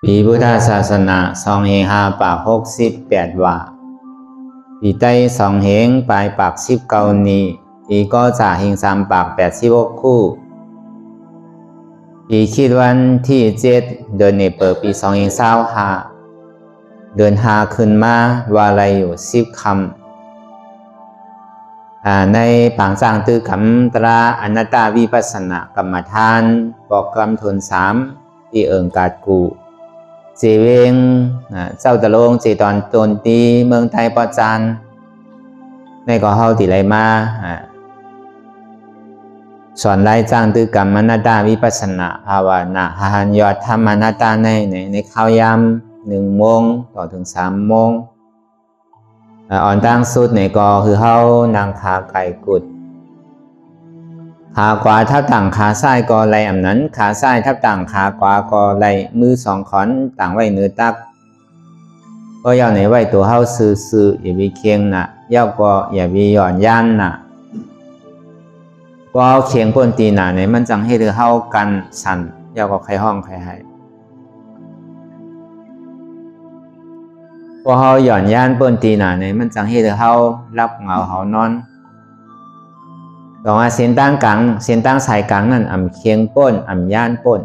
ปีพุทธศาสนา2568ว่าปีใต้2เหงปลายปาก19นี้ปีก็จะหิง3ปาก86คู่ปีคิดวันที่7เดือนเนเปิดปี2025เดือน5ขึ้นมาว่าอะไรอยู่10คำในปางสร้างตือกำตราอนัตตาวิปัสสนากรรมฐานบอกกรรมทน3ที่เอิงกาดกูเจเวงเจ้าตะโลงเจตอนตนตีเมืองไทยปอจานในก็เฮาติไหลมาสอนไล่จ้างตือกรรมอนัตตาวิปัสสนาภาวนาหันยอดธรรมอนัตตาในข้าวยาม1 โมงต่อถึง3 โมงอ่อนตั้งสุดในก็คือเฮานางขาไก่กุดขาขวาทับต่างขาซ้ายก็ไหลอำนั้นขาซ้ายทับต่างขาขวาก็ไหลมือ2 ขอนต่างไว้เนื้อตักก็ย่อในไว้ตัวเฮาซื่ออย่าไปเคียงน่ะย่อก็อย่าไปหย่อนย่านน่ะก็เคียงพ้นตีหน่ะในมันจังให้เธอเฮากันสั่นย่อก็ใครห้องใครให้พอเฮาหย่อนย่านพ้นตีหน่ะในมันจังให้เธอเฮารับเหงาเฮานอนต่อมาเส้นตั้งกลางเส้นตั้งสายกลางนั่นเคียงป้นย่านป้น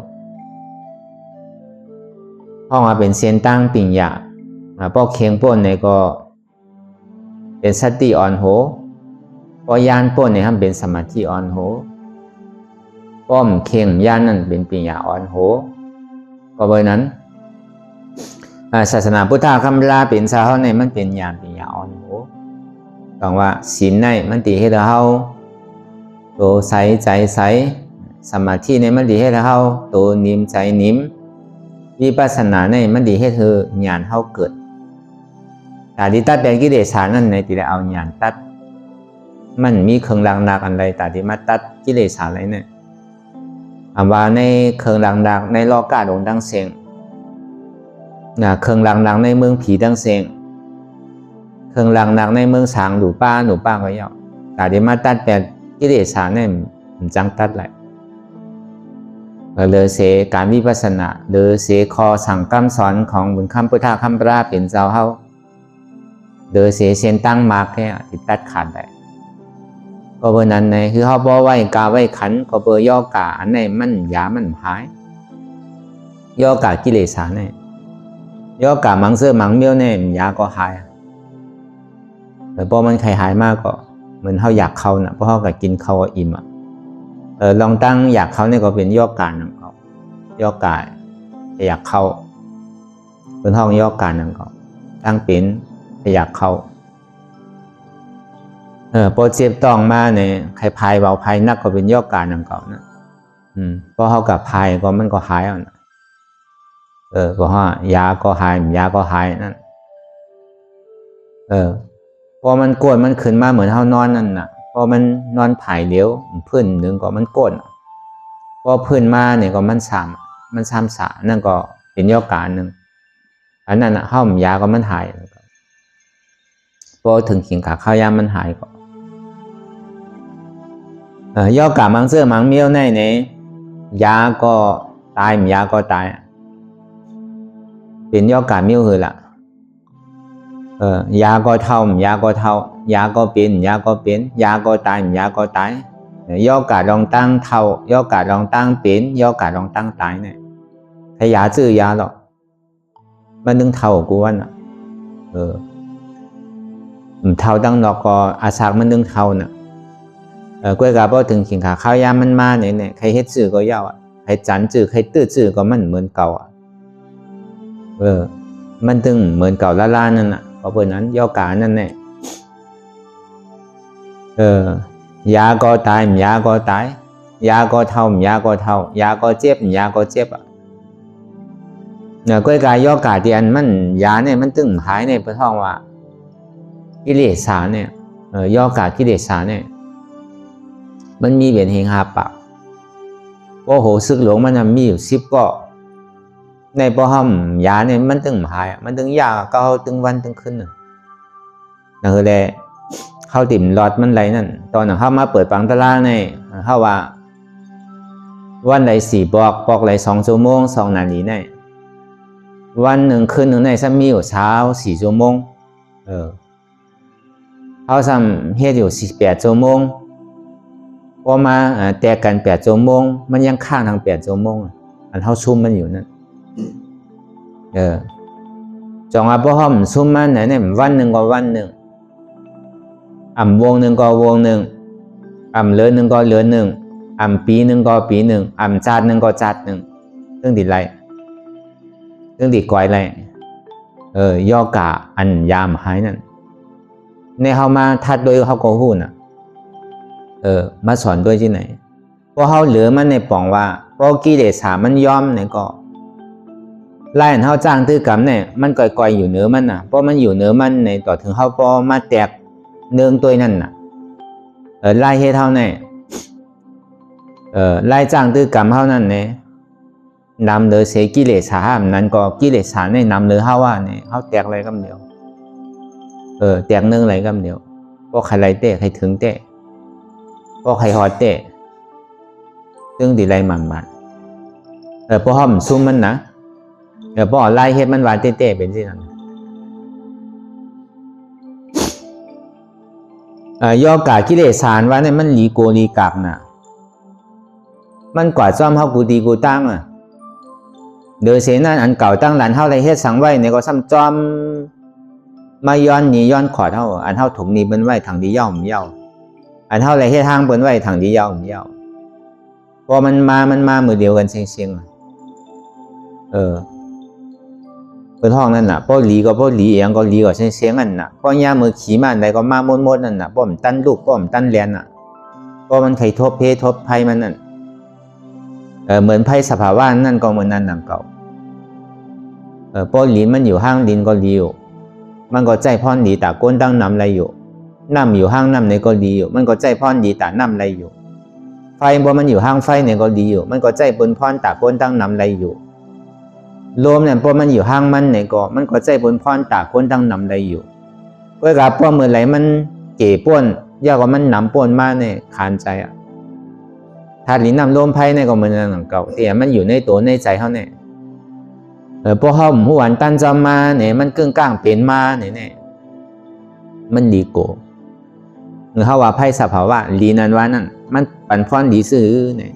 ห้องมาเป็นเส้นตั้งปิ่งหยาพอเคียงป้นเนี่ยก็เป็นสติอ่อนโหพอย่านป้นเนี่ยเป็นสมาธิอ่อนโหป้อมเคียงย่านนั่นเป็นปิ่งหยาอ่อนโหก็เพราะนั้นศาสนาพุทธคำลาเป็นสาวในมันเป็นญาณปิ่งหยาอ่อนโหต้องว่าศีลในมันตีให้เราตัวใสใจใสสมาธิในมันดีให้เราตัวนิ่มใจนิ่มวิปัสสนาในมันดีให้เธอญาณเขาเกิดแต่ที่ตัดเป็นกิเลสนั่นในที่เราเอาญาณตัดมันมีเครื่องรางนักอะไรแต่ที่มาตัดกิเลสอะไรเนี่ยว่าในเครื่องรางนักในโลกาดงดังเสียงเครื่องรางนักในเมืองผีดังเสียงเครื่องรางนักในเมืองสางหนูป้าก็ย่อแต่ที่มาตัดเป็นกิเลสเนี่ยมันจังตัดแหละเลยเสการวิปัสสนาเลยเสคอสั่งคำสอนของบุญคำพุทธคำปราเป็นเจ้าเฮาเลยเสเส้นตั้งมากแค่ติดตัดขาดได้ก็เพราะนั้นในคือเขาบอกไว้กาไว้ขันก็เบอย่อกาอันไหนมันยามันหายย่อกากิเลสเนี่ยย่อกามังเสื้อมังเมียวเนี่ยยาก็หายแต่พอมันใครหายมากก็เหมือนเขาอยากเขานะเพราะเขาก็กินเขาอิ่มลองตั้งอยากเขาเนี่ยก็เป็นย่อการนั่นก็ย่อกายอยากเขาเป็นห้องย่อการนั่นก็ตั้งเป็นอยากเขาพอเจ็บต้องมาเนี่ยใครพายเบาพายนักก็เป็นย่อการนั่นก็นะเพราะเขากับพายก็มันก็หายอ่ะนะเพราะว่ายาก็หายยาก็หายนั่นพอมันโกรธมันขึ้นมาเหมือนเขานอนนั่นน่ะพอมันนอนผายเดียวพื้นหนึ่งก็มันโกรธพอพื้นมาเนี่ยก็มันซ้ำสานั่นก็เป็นย่อการหนึ่งอันนั้นน่ะเข้ายาก็มันหายพอถึงขิงขาข้าวยามันหายก็ย่อการมังเสื้อมังเมี้ยวในยาก็ตายยาก็ตายเป็นย่อการเมี้ยวคือละยาก็เท่ายาก็เท่ายาก็เป็นยาก็เป็นยาก็ตายยาก็ตายย่อกาลองตั้งเท่าย่อกาลองตั้งเป็นย่อกาลองตั้งตายเนี่ยใครยาจื้อยาหรอกมันนึงเท่ากูว่าน่ะเท่าตั้งนอกก็อาศักมันนึงเท่าน่ะกล้วยกาพอถึงขิงขาข้าวยามันมาเนี่ยใครเฮ็ดจื้อก็ย่อใครจันจื้อใครตื้อจื้อก็มันเหมือนเก่ามันถึงเหมือนเก่าล่านั่นน่ะเพราะนั้นย่อกานั่นแน่ยาก็ตายยาก็ตายยาก็เท่ายาก็เท่ายาก็เจ็บยาก็เจ็บก้อยกายย่อกาที่อันมันยาเนี่ยมันตึงหายในพระท้องว่ากิเลสาเนี่ยย่อกากิเลสาเนี่ยมันมีเบียนเฮงหาปากโอ้โหซึกหลวงมันมีอยู่10ก็ในปห้อมยาเนี่ยมันตึงหายมันตึงยาก็ตึงวันตึงคืนนั่นคือแหละเข้าติ่มหลอดมันไหลนั่นตอนเข้ามาเปิดปังตารางในเข้าว่าวันไหล4 บอกไหล2 ชั่วโมง2 นาทีใน พ วันหนึ่งคืนหนึ่งในซ้ำมีอยู่เช้า4 ชั่วโมงเขาซ้ำเฮ็ดอยู่8 ชั่วโมงพอมาแตกกัน8 ชั่วโมงมันยังค้างทาง8 ชั่วโมงอันเขาซุ่มมันอยู่นั่นจองพอห้อมซุ่มมันเนี่ยวันหนึ่งก็วันหนึ่งวงหนึ่งก็วงหนึ่งเหลือหนึ่งก็เหลือหนึ่งปีหนึ่งก็ปีหนึ่งจาดหนึ่งก็จาดหนึ่งเรื่องดีไรเรื่องดีก่อยไรย่อกะอันยามหายนั่นในเขามาทัดโดยเขาก็หู้น่ะมาสอนด้วยที่ไหนพอเขาเหลือมันในป่องว่าพอกิเลสมันยอมเนี่ยก็ไล่เขาจ้างตื้อกรรมเนี่ยมันก่อยๆอยู่เหนือมันน่ะเพราะมันอยู่เหนือมันในต่อถึงเขาพอมาแตกเนืองตัวนั่นน่ะไล่ให้เท่าเนี่ยไล่จ้างตื้อกรรมเท่านั้นเนี่ยนำเลยเสียกิเลสนั้นก็กิเลสเนี่ยนำเลยเขาว่าเนี่ยเขาแตกอะไรกันเดียวแตกเนืองอะไรกันเดียวก็ใครไรเตะใครถึงเตะก็ใครหอดเตะซึ่งดีไรมันพอห้อมซุ่มมันนะพอไล่เฮ็ดมันวานเตะเป็นที่นั่นย่อกากิเลสานว่าเนี่ยมันหลีโกลีกากน่ะมันกว่าซ่อมเฮากูดีกูตั้งเดือเสนั่นอันเก่าตั้งหลานเฮาไรเฮ็ดสังไว้เนี่ยก็ซ้ำจอมมาย้อนหนีย้อนขอดเฮาอันเฮาถุงนี้เปิ้นไว้ทางดีเย่าเย่าอันเฮาไรเฮ็ดทางเปิ้นไว้ทางดีเย่าเย่าพอมันมามือเดียวกันเสียงเปิ้นห้องนั่นน่ะพอหลีก็พอหลีเองก็หลีก็เสียงนั่นน่ะพอย่ามือขี่มาใดก็มามดนั่นน่ะป้อมตั้นลูกป้อมตั้นแลนน่ะก็มันไข่ทบเพทบไผมันนั่นเหมือนไผสภาวะนั่นก็เหมือนนั่นดังเก่าพอหลีมันอยู่ห้างดินก็หลีอยู่มันก็ใจพรหลีตาก้นตั้งน้ำไรอยู่น้ำอยู่ห้างน้ำในก็หลีอยู่มันก็ใจพรหลีตาน้ำไรอยู่ไฟบ่มันอยู่ห้างไฟในก็หลีอยู่มันก็ใจบนพรตาก้นตั้งน้ำไรอยู่ลมเนี่ยพอมันอยู่ห้างมันเนี่ยก็มันก็ใจบนพรตาก้นตั้งน้ำไรอยู่ก็กับพอเมื่อไหร่มันเก๋ป้วนยากกว่ามันน้ำป้วนมาเนี่ยขานใจธาตุหลีน้ำลมไฟเนี่ยก็เหมือนนั่นหลังเก่าแต่มันอยู่ในตัวในใจเขาเนี่ยพอเขาหัววันตั้นจำมาเนี่ยมันกึ่งกลางเป็นมาเนี่ยมันดีโกหรือเขาว่าไพ่สภาวะลีนันว่านั่นมันปั่นพรดีซื้อเนี่ย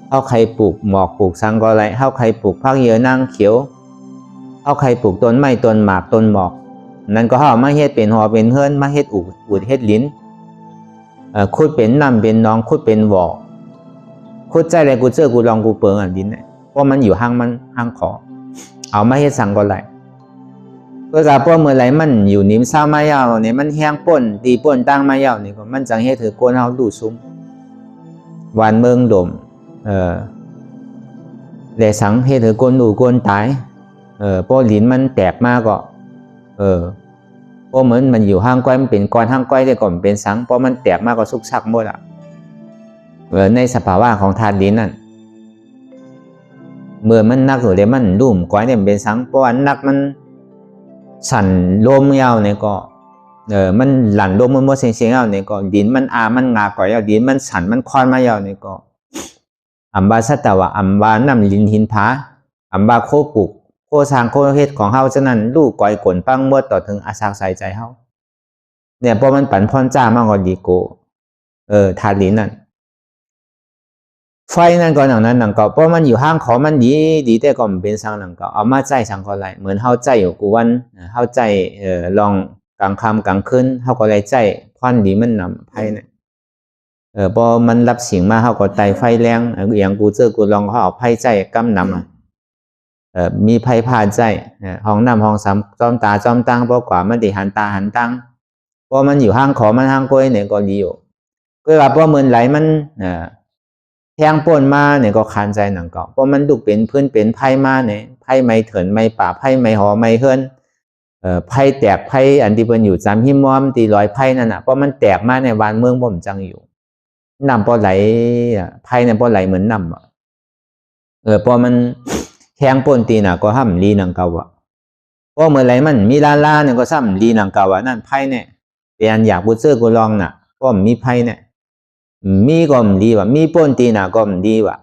เขาใครปลูกหมอกปลูกสังก็ไรเขาใครปลูกพักเยอะนางเขียวเขาใครปลูกต้นไม้ต้นหมากต้นหมอกนั่นก็เขามาเฮ็ดเป็นหอเป็นเฮือนมาเฮ็ดอุดเฮ็ดลิ้นคุดเป็นน้ำเป็นน้องคุดเป็นบ่อคุดใจอะไรกูเจอกูลองกูเปิงลิ้นเนี่ยเพราะมันอยู่ห้างมันห้างขอเอามาเฮ็ดสังก็ไรก็กับพวกเมื่อไรมันอยู่นิ่มเศร้ามายาวเนี่ยมันแห้งป่นตีป่นตั้งมายาวนี่ก็มันจังเฮ็ดถือโกนเฮาดูซุ้มหวานเมืองดมแลสังเฮ็ดถือโกนดูโกนตายพอลิ้นมันแตกมาก็พอเหมือนมันอยู่ห้างก้อยมันเป็นก้อนห้างก้อยได้ก่อนเป็นสังพอมันแตกมาก็สุกซักหมดในสภาวะของธาตุลิ้นนั่นเมื่อมันนักอยู่เลยมันลุ่มก้อยเนี่ยเป็นสังเพราะว่านักมันสั่นลมยาวเนี่ยก็มันหลั่นลมมันเสียงๆยาวเนี่ยก็ดินมันมันงาก่อยยาวดินมันสั่นมันคอนมายาวเนี่ยก็อัมบาสัตวะอัมบาน้ำลินหินผาอัมบาโคปุกโคสร้างโคเฮ็ดของเฮาฉะนั้นลูกก้อยกลปังเมื่อต่อถึงอาสาใส่ใจเฮาเนี่ยพอมันปั่นพรจ้ามากกว่าดีโกธาตุลิ้นนั่นไฟนั่นก็อย่างนั้นหนังเก่าเพราะมันอยู่ห้างขอมันดีแต่ก็มันเป็นสังหนังเก่าเอามาใจสังก็ไรเหมือนเฮาใจอยู่กูวันเฮาใจลองกลางค่ำกลางคืนเฮาก็ไรใจพรดีมันนำไฟเนี่ยพอมันรับเสียงมาเฮาก็ไตไฟแรงอย่างกูเจอกูลองเขาเอาไฟใจกำนำมีไฟผ่านใจห้องน้ำห้องซ้ำจอมตาจอมตังเพราะกว่ามันได้หันตาหันตังเพราะมันอยู่ห้างขอมันห้างก้อยเนี่ยก็ดีอยู่ก็ว่าเพราะมันไหลมันแทงป่นมาเนี่ยก็คันใจหนังเก่าเพราะมันดุเป็นพื้นเป็นไพ่มาเนี่ยไพ่ไม่เถินไม่ป่าไพ่ไม่หอไม่เฮิรนไพ่แตกไพ่อันที่เป็นอยู่จำหิมอมตีลอยไพ่นั่นน่ะเพราะมันแตกมาในวานเมืองบ่มจังอยู่น้ำพอไหลไพ่เนี่ยพอไหลเหมือนน้ำพอมันแทงป่นตีน่ะก็ห้ามลีหนังเก่าเพราะเมื่อไหร่มันมีลาเนี่ยก็ซ้ำลีหนังเก่านั่นไพ่เนี่ยเป็นอยากบูเซอร์กูลองน่ะเพราะมีไพ่เนี่ยมีก็มดีว่ะมีป่นตีน่ะก็มดีว่ะ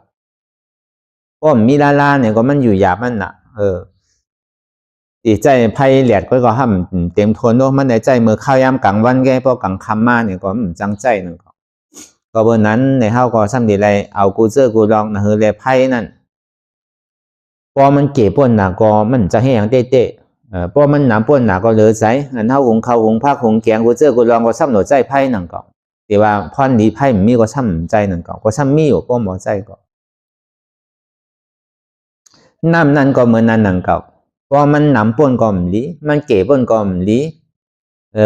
เพราะมีลาเนี่ยก็มันอยู่หยาบมันน่ะ ตีใจไพ่เหลียดก็ห้ามเต็มทนเนาะมันในใจมือข้าวยามกลางวันแกพอกลางค่ำมาเนี่ยก็จังใจนึงก็เบอร์นั้นในเฮาก็ซ้ำดีไรเอากูเจอกูลองนะเฮอเลยไพ่นั่นพอมันเก็บป่นหนาก็มันจะให้อย่างเตะพอมันหนาป่นหนาก็เหลือใจอันเฮาหุงข้าวหุงผักหุงแกงกูเจอกูลองก็ซ้ำหนูใจไพ่นั่นก็แต่ว่าพรดีไพ่มีก็ซ้ำใจนั่นก็ซ้ำมีอยู่ก็หมอใจก็น้ำนั่นก็เหมือนนั่นนั่นก็พอมันหนำป่นก็มลีมันเก็บป่นก็มลี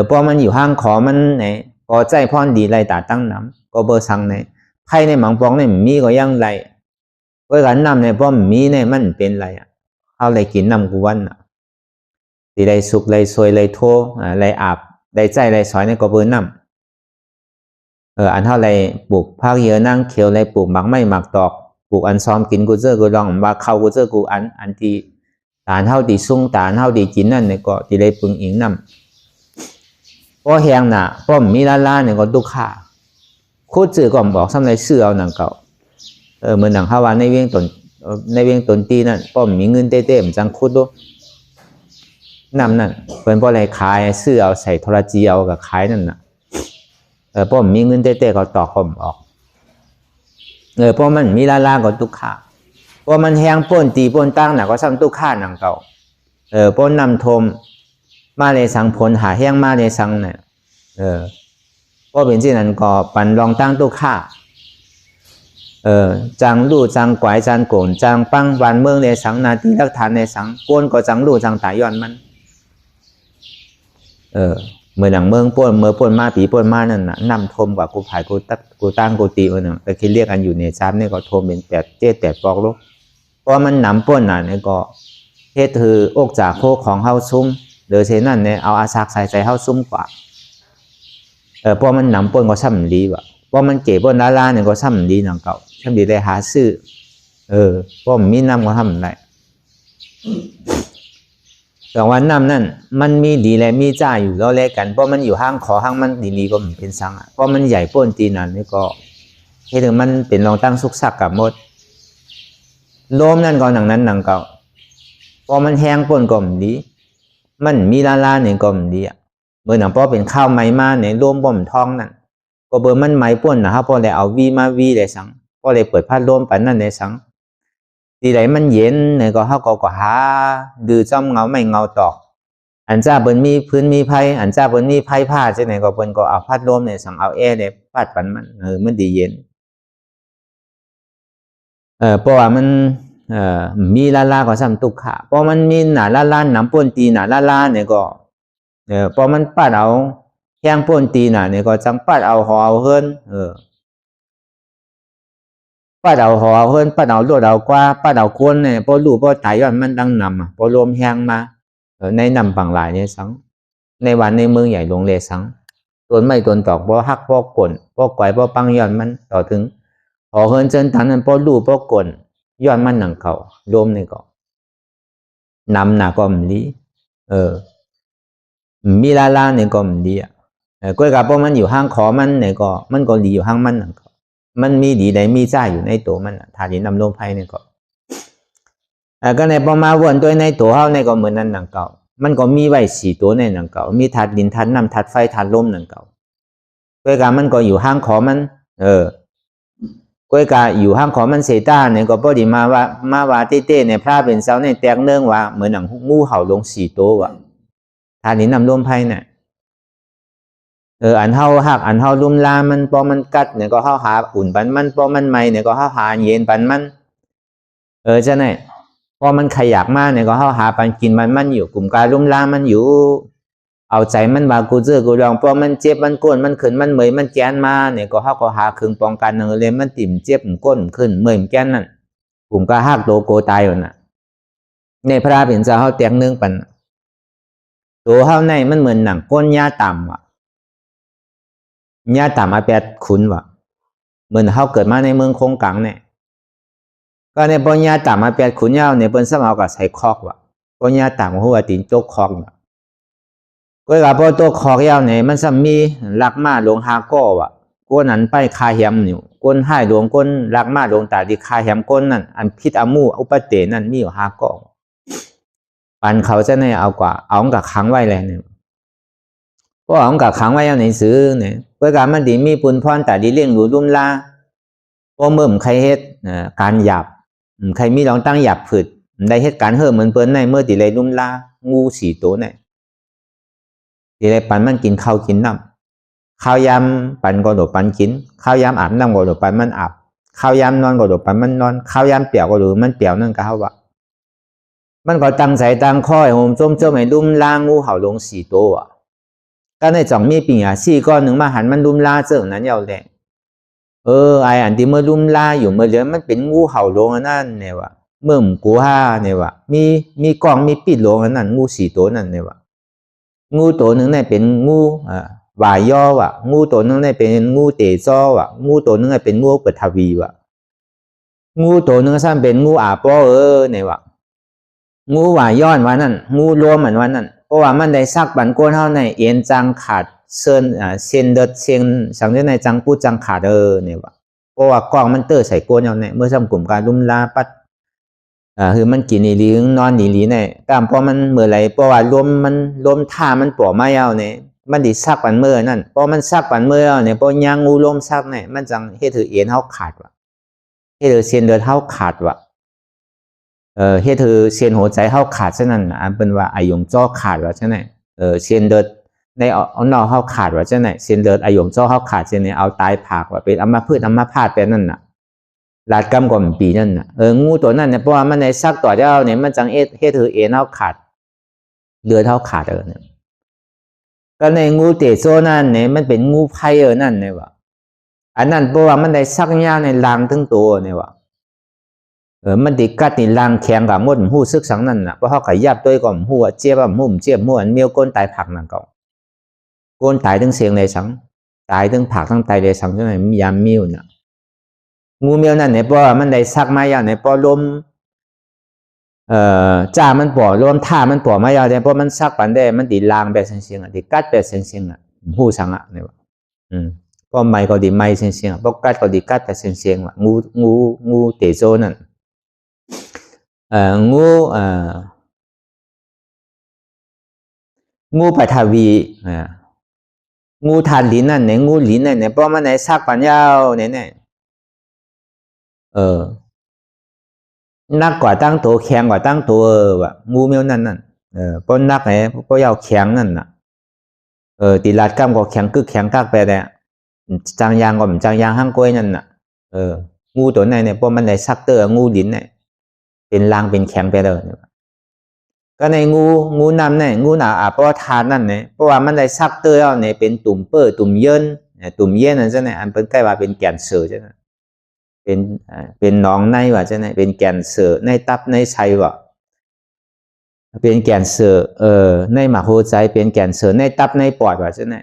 พอมันอยู่ห้างขอมันไหนพอใจพรดีไรตาตั้งน้ำก็เบอร์สังไหนไพ่ในหมังปองในมีก็ยังไรเวลาน้ำในป้อมมีในมันเป็นไรเขาเลยกินน้ำกูวันตีไรสุกไรซวยไรโทไรอาบไรใจไรสอยในก็เบอร์น้ำอันเท่าไรปลูกภาคเยอะนั่งเขียวไรปลูกหมักไม่หมักตอกปลูกอันซ้อมกินกูเจอกูลองว่าเข้ากูเจอกูอันที่ตาเท่าตีซุ่งตาเท่าตีกินนั่นในก็ตีไรปึงอิงน้ำเพราะแหงน่ะป้อมมีล่าเนี่ยก็ดุข่าคู่จือก็บอกซ้ำไรเสื้อเอาหนังเก่าเหมือนหนังฮาวาในเวียงตนตีนั่นป้อมมีเงินเต้ๆมันจังคุดด้วยน้ำนั่นเป็นเพราะอะไรขายเสื้อเอาใส่โทรจีเอากับขายนั่นน่ะป้อมมีเงินเต้ๆก็ต่อคอมออกเพราะมันมีล่าก็ตุกข่าเพราะมันแห้งป้นตีป้นตั้งน่ะก็ซ้ำตุกข่าหนังเก่าป้นนำทมมาเลยสังผลหาแห้งมาเลยสังเนี่ยเพราะเป็นที่นั้นก็ปันลองตั้งตุกข่าจังลู่จังกวายจังโกนจังปังวันเมืองในสังนาทีรักฐานในสังป้นก็จังลู่จังตายย้อนมันเมื่อหนังเมืองป้นเมื่อป้นมาปีป้นมานั่นน่ะนำทมกว่ากูผายกูตั้งกูตีมันน่ะแต่คิดเรียกกันอยู่ในซ้ำเนี่ยก็ทมเป็น8 ปอกลูกเพราะมันหนำป้นน่ะเนี่ยก็เฮ็ดถืออกจากโคของเฮาซุ้มเดือเช่นนั่นเนี่ยเอาอาซักใส่เฮาซุ้มกว่าเพราะมันหนำป้นก็ซ้ำดีว่ะเพราะมันเก็บป้นล่าเนี่ยก็ซ้ำดีหนังเก่าซ้ำดีได้หาซื้อเพราะมีน้ำก็ทำได้แต่ว่าน้ำนั่นมันมีดีและมีจ่ายอยู่แล้วแลกกันเพราะมันอยู่ห้างขอห้างมันดีๆก็มันเป็นสังเพราะมันใหญ่ป้นตีนั่นนี่ก็ให้ถึงมันเป็นรองตั้งสุกสักกับมดโลมนั่นก็หนังนั้นหนังเก่าพอมันแห้งป้นก็มันดีมันมีล่าเนี่ยก็มันดีเมื่อหนังพอเป็นข้าวไม้มาเนี่ยรวมบ่มทองนั่นก็เบอร์มันไม้ป้นนะครับพอเลยเอาวีมาวีเลยสังพอเลยเปิดพัดลมปันนั่นเลยสังทีไหนมันเย็นเนี่ยก็เขาก็หาดื้อจ้อมเงาไม่เงาตอกอันจ้าเปิ้นมีพื้นมีไผ่อันจ้าเปิ้นมีไผ่ผ้าใช่ไหมก็เปิ้นก็เอาพัดลมเนี่ยสั่งเอาแอร์เนี่ยพัดปันมันมันดีเย็นเพราะว่ามันมีล่าก็ซ้ำตุกข่าเพราะมันมีหนาล่าหนำป่นตีหนาล่าเนี่ยก็เพราะมันปัดเอาแห้งป่นตีหนาเนี่ยก็จังปัดเอาหอเอาเฮิรนปัดเอาหอเอาเฮิรนปัดเอาลวดเอากว่าปัดเอาก้นเนี่ยพอรู้พอตายย้อนมันดังนำพอรวมแห้งมาในนำฝั่งหลายเนี่ยสังในวันในเมืองใหญ่หลวงเลสังต้นไม้ต้นตอกพอหักพอกลพอไกวพอปังย้อนมันต่อถึงหอเฮิรนเจนทันนั้นพอรู้พอกลย้อนมันหนังเขารวมนี่ก็นำหนาก็มันดีมีล่าเนี่ยก็มันดีก็กับพอมันอยู่ห้างขอมันเนี่ยก็มันก็ดีอยู่ห้างมันหนังเขามันมีดีใดมีจ่ายอยู่ในตัวมันถ้าที่นำลมไพ่เนี่ยก็ก็ในพอมาวนตัวในตัวเขาในก็เหมือนนั้นหนังเก่ามันก็มีไว้4 ตัวในหนังเก่ามีธาตุดินธาตุน้ำธาตุไฟธาตุลมหนังเก่าก็กับมันก็อยู่ห้างขอมันก็กับอยู่ห้างขอมันเสต้าเนี่ยก็พอดีมาว่าเต้เนี่ยพระเป็นเสาในแตกเนื่องว่าเหมือนหนังงูเห่าลง4 ตัวว่ะธาตุดินน้ำลมไพ่เนี่ยอันเฮาหักอันเฮาลุ่มลามันพอมันกัดเนี่ยก็เฮาหาอุ่นปันมันพอมันใหม่เนี่ยก็เฮาหาเย็นปันมันจะไหนพอมันขยักมากเนี่ยก็เฮาหาปันกินมันอยู่กลุ่มการลุ่มลามันอยู่เอาใจมันบากูเจอกูลองพอมันเจ็บมันก้นมันขึ้นมันเมยมันแกนมาเนี่ยก็เฮาก็หาเครื่องป้องกันเลยมันติ่มเจ็บก้นขึ้นเมยแกนนั่นกลุ่มการหักโตโกตายอยู่น่ะในพระเป็นเจ้าเฮาแตกเนื่องปันตัวเฮาในมันเหมือนหนังก้นหญ้าต่ำว่ะหญ้าต่ำมา8 ขุนว่ะเหมือนเฮาเกิดมาในเมืองคงกังเนี่ยก็ในปัญญาต่ำมา8 ขุนยาวเนี่ยเปิ้นสมัยกับใส่คอกว่ะปัญญาต่ำหัวตีนโจกคอกว่ะก็กับพอตัวคอกยาวเนี่ยมันซ้ำมีลักมาหลวงฮาก้อว่ะก้นนั้นไปคาเหียมอยู่ก้นให้หลวงก้นลักมาหลวงตาดีคาเหียมก้นนั่นอันพิษอมูอุปเตนั่นมีอยู่ฮาก้อไป ปันเขาจะในเอากว่าเอากับขังไว้เลยเนี่ยเพราะเอากับขังไว้ในซื้อเนี่ยเพื่อการมันดีมีปุนพรแต่ดีเลี้ยงดูลุ่มลาเพราะเมื่อใครเฮ็ดการหยาบใครมีลองตั้งหยาบผืดได้เหตุการณ์เหมือนเปิ้นในเมื่อตีเลยลุ่มลางูสี่ตัวเนี่ยตีเลยปันมันกินข้าวกินน้ำข้าวยำปันก็โดดปันกินข้าวยำอาบน้ำก็โดดปันมันอาบข้าวยำนอนก็โดดปันมันนอนข้าวยำเปียกก็โดดมันเปียกนั่นก็เขาว่ามันก็ตั้งใจตั้งข้อให้ผมจ้มให้ลุ่มลางูเห่าลงสี่ตัวก็ในจ่องมีปีสี่ก้อนหนึ่งมาหันมันลุ่มลาเจ้านั้นยาวแดงไออันที่เมื่อลุ่มลาอยู่เมื่อเดือนมันเป็นงูเห่าลงอันนั้นเนี่ยวะเมื่อมกูห้าเนี่ยวะมีกล่องมีปิดลงอันนั้นงูสี่ตัวนั่นเนี่ยวะงูตัวหนึ่งเนี่ยเป็นงูวายย่อวะงูตัวหนึ่งเนี่ยเป็นงูเตะซ้อวะงูตัวหนึ่งเนี่ยเป็นงูเปิดทวีวะงูตัวหนึ่งซ้ำเป็นงูอาป้อเนี่ยวะงูวายย้อนวันนั้นงูรวมเหมือนวันนั้นเพราะว่ามันได้ซักบันก้นเท่าในเอ็นจังขาดเส้นเดือดเส้นสังเกตในจังปูจังขาดเนี่ยวะเพราะว่ากล้องมันเตอใส่ก้นเอาเนี่ยเมื่อทำกลุ่มการลุ่มลาปัดคือมันกินอีหลีนอนอีหลีเนี่ยตามเพราะมันเมื่อไรเพราะว่าลมท่ามันปวดไม่เอาเนี่ยมันดิซักปันเมื่อนั่นเพราะมันซักปันเมื่อเนี่ยเพราะยางงูลมซักเนี่ยมันจังเฮ็ดถือเอ็นเท้าขาดวะเฮ็ดถือเส้นเดือดเท้าขาดวะเฮ็ดถือเส้นหัวใจเท้าขาดฉะนั้นอันเป็นว่าอายุงจ้อขาดวะใช่ไหมเส้นเดือดในเอานอเท้าขาดวะใช่ไหมเส้นเดือดอายุงจ้อเท้าขาดเส้นเนี่ยเอาตายผากว่าเป็นอัมพฤกษ์อัมพาตไปนั่นน่ะลาดกำก่อนปีนั่นน่ะงูตัวนั้นเนี่ยเพราะว่ามันในซักต่อเจ้าเนี่ยมันจังเฮ็ดถือเอ็นเท้าขาดเลือดเท้าขาดเนี่ยก็ในงูเตะโซนั่นเนี่ยมันเป็นงูไพ่นั่นเนี่ยวะอันนั้นเพราะว่ามันได้ซักยาในรังทั้งตัวเนี่ยวะมันติกัดในรังแข็งกับมดหูซึกสังนั่นน่ะเพราะเขาขยับตัวก่อนหูเจี๊ยบหูเจี๊ยบหูอันเมียวก้นตายผักนั่นก็ก้นตายทั้งเสียงเลยสังตายทั้งผักทั้งตายเลยสังใช่ไหมยามมิ้วน่ะงูเมียวนั่นเนี่ยเพราะว่ามันได้ซักมายาวเนี่ยเพราะลมจ้ามันปอรวมท่ามันปอมายาวเนี่ยเพราะมันซักปันได้มันติลางแบบเสียงติกัดแบบเสียงหูสังเนี่ยว่าเพราะไม่ก็ดิไม่เสียงเพราะกัดก็ดิกัดแบบเสียงว่างูเตโซนั่นงูปัทวีงูทานลิ้นนั่นเนี่ยงูลิ้นนั่นเนี่ยเพราะมันในซักปันยาวเนี่ยนักกว่าตั้งตัวแข็งกว่าตั้งตัวว่ะงูเมียวนั่นเพราะนักไหนเพราะยาวแข็งนั่นน่ะตีลาดกล้ามก็แข็งกึกแข็งกักไปแต่จางยางก็เหมือนจางยางห้างกล้วยนั่นน่ะงูตัวไหนเนี่ยเพราะมันในซักเตอร์งูลิ้นเนี่ยเป็นลางเป็นแข็งไปเลยก็ในงูน้ำเนี่ยงูหนาเพราะว่าทานนั่นเนี่ยเพราะว่ามันได้ซักเตอร์แล้วเนี่ยเป็นตุ่มเปื้อตุ่มเยินนั่นใช่ไหมอันเป็นใกล้ว่าเป็นแก่นเสือใช่ไหมเป็นน้องในว่าจะไหนเป็นแกนเสือในตับในไส้ว่าเป็นแกนเสือในหมากหัวใจเป็นแกนเสือในตับในปอดว่าจะไหน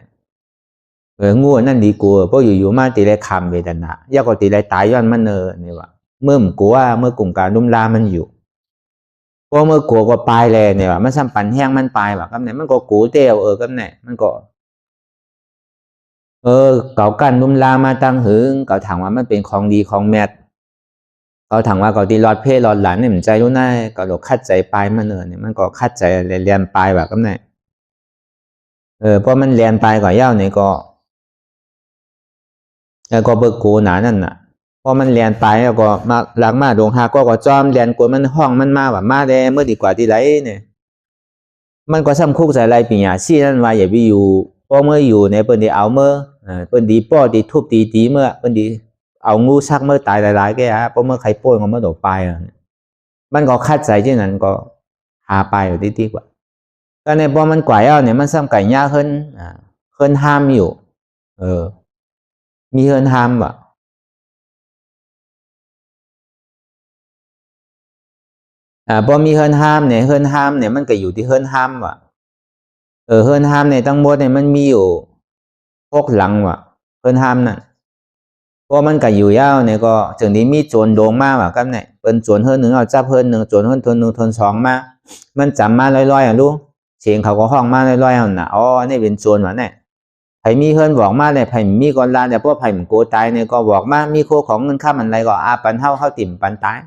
งูนั่นดีกลัวเพราะอยู่มาตีได้คำเวทนายากกว่าตีได้ตายย้อนมันนี่ว่าเมื่อกลัวเมื่อกลุ่มการลุ่มลามันอยู่เพราะเมื่อกลัวก็ปลายเลยเนี่ยว่ามันซ้ำปันแห้งมันปลายว่าก็เนี่ยมันก็กูเตียวก็เนี่ยมันก็เก่ากันลุ่มลามาตั้งหึงเก่าถามว่ามันเป็นของดีของแมทเขาถามว่าเก่าตีรอดเพลรอดหลานเนี่ยมันใจรู้น่าเก่าหลอกคัดใจปลายมันเนี่ยมันก็คัดใจเรียนปลายแบบก็เนี่ยเพราะมันเรียนปลายก่อนเย้าเนี่ยก็เบิกกูหนานั่นน่ะเพราะมันเรียนปลายแล้วก็มาหลังมาดวงหาก็จอมเรียนกวนมันห้องมันมาแบบมาได้เมื่อดีกว่าที่ไรเนี่ยมันก็ซ้ำคุกใจไรปีหยาซี่นั่นว่าอย่าไปอยู่เพราะเมื่ออยู่เนี่ยเปิ้นดีเอาเมื่อเปิ้นดีป้อดีทุบตีเมื่อเปิ้นดีเอางูซักเมื่อตายหลายๆแกเพราะเมื่อใครป้นก็เมื่อโดดไปมันก็คัดใจที่นั้นก็หาไปอยู่ดีกว่าก็ในพอมันกว่าเอาเนี่ยมันซ้ำไก่ยากขึ้นห้ามอยู่มีเฮินห้ามว่ะพอมีเฮินห้ามเนี่ยมันก็อยู่ที่เฮินห้ามว่ะเฮินห้ามเนี่ยทั้งหมดเนี่ยมันมีอยู่6 หลังว่ะเฮินห้ามนั่นเพราะมันก็อยู่ยาวเนี่ยก็ถึงนี้มีโจรโดงมากว่ะก็เนี่ยเป็นโจรเฮินหนึ่งเอาจับเฮินหนึ่งโจรเฮินทนหนึ่งทน2มามันจำมาลอยๆลูกเสียงเขาก็ห้องมาลอยๆน่ะนี่เป็นโจรว่ะเนี่ยไผมีเฮินบอกมาเลยไผมีก่อนลาแต่พวกไผมันโกตายเนี่ยก็บอกมามีโคของเงินค่ามันอะไรก็อาปันเฮาติ่มปันตาย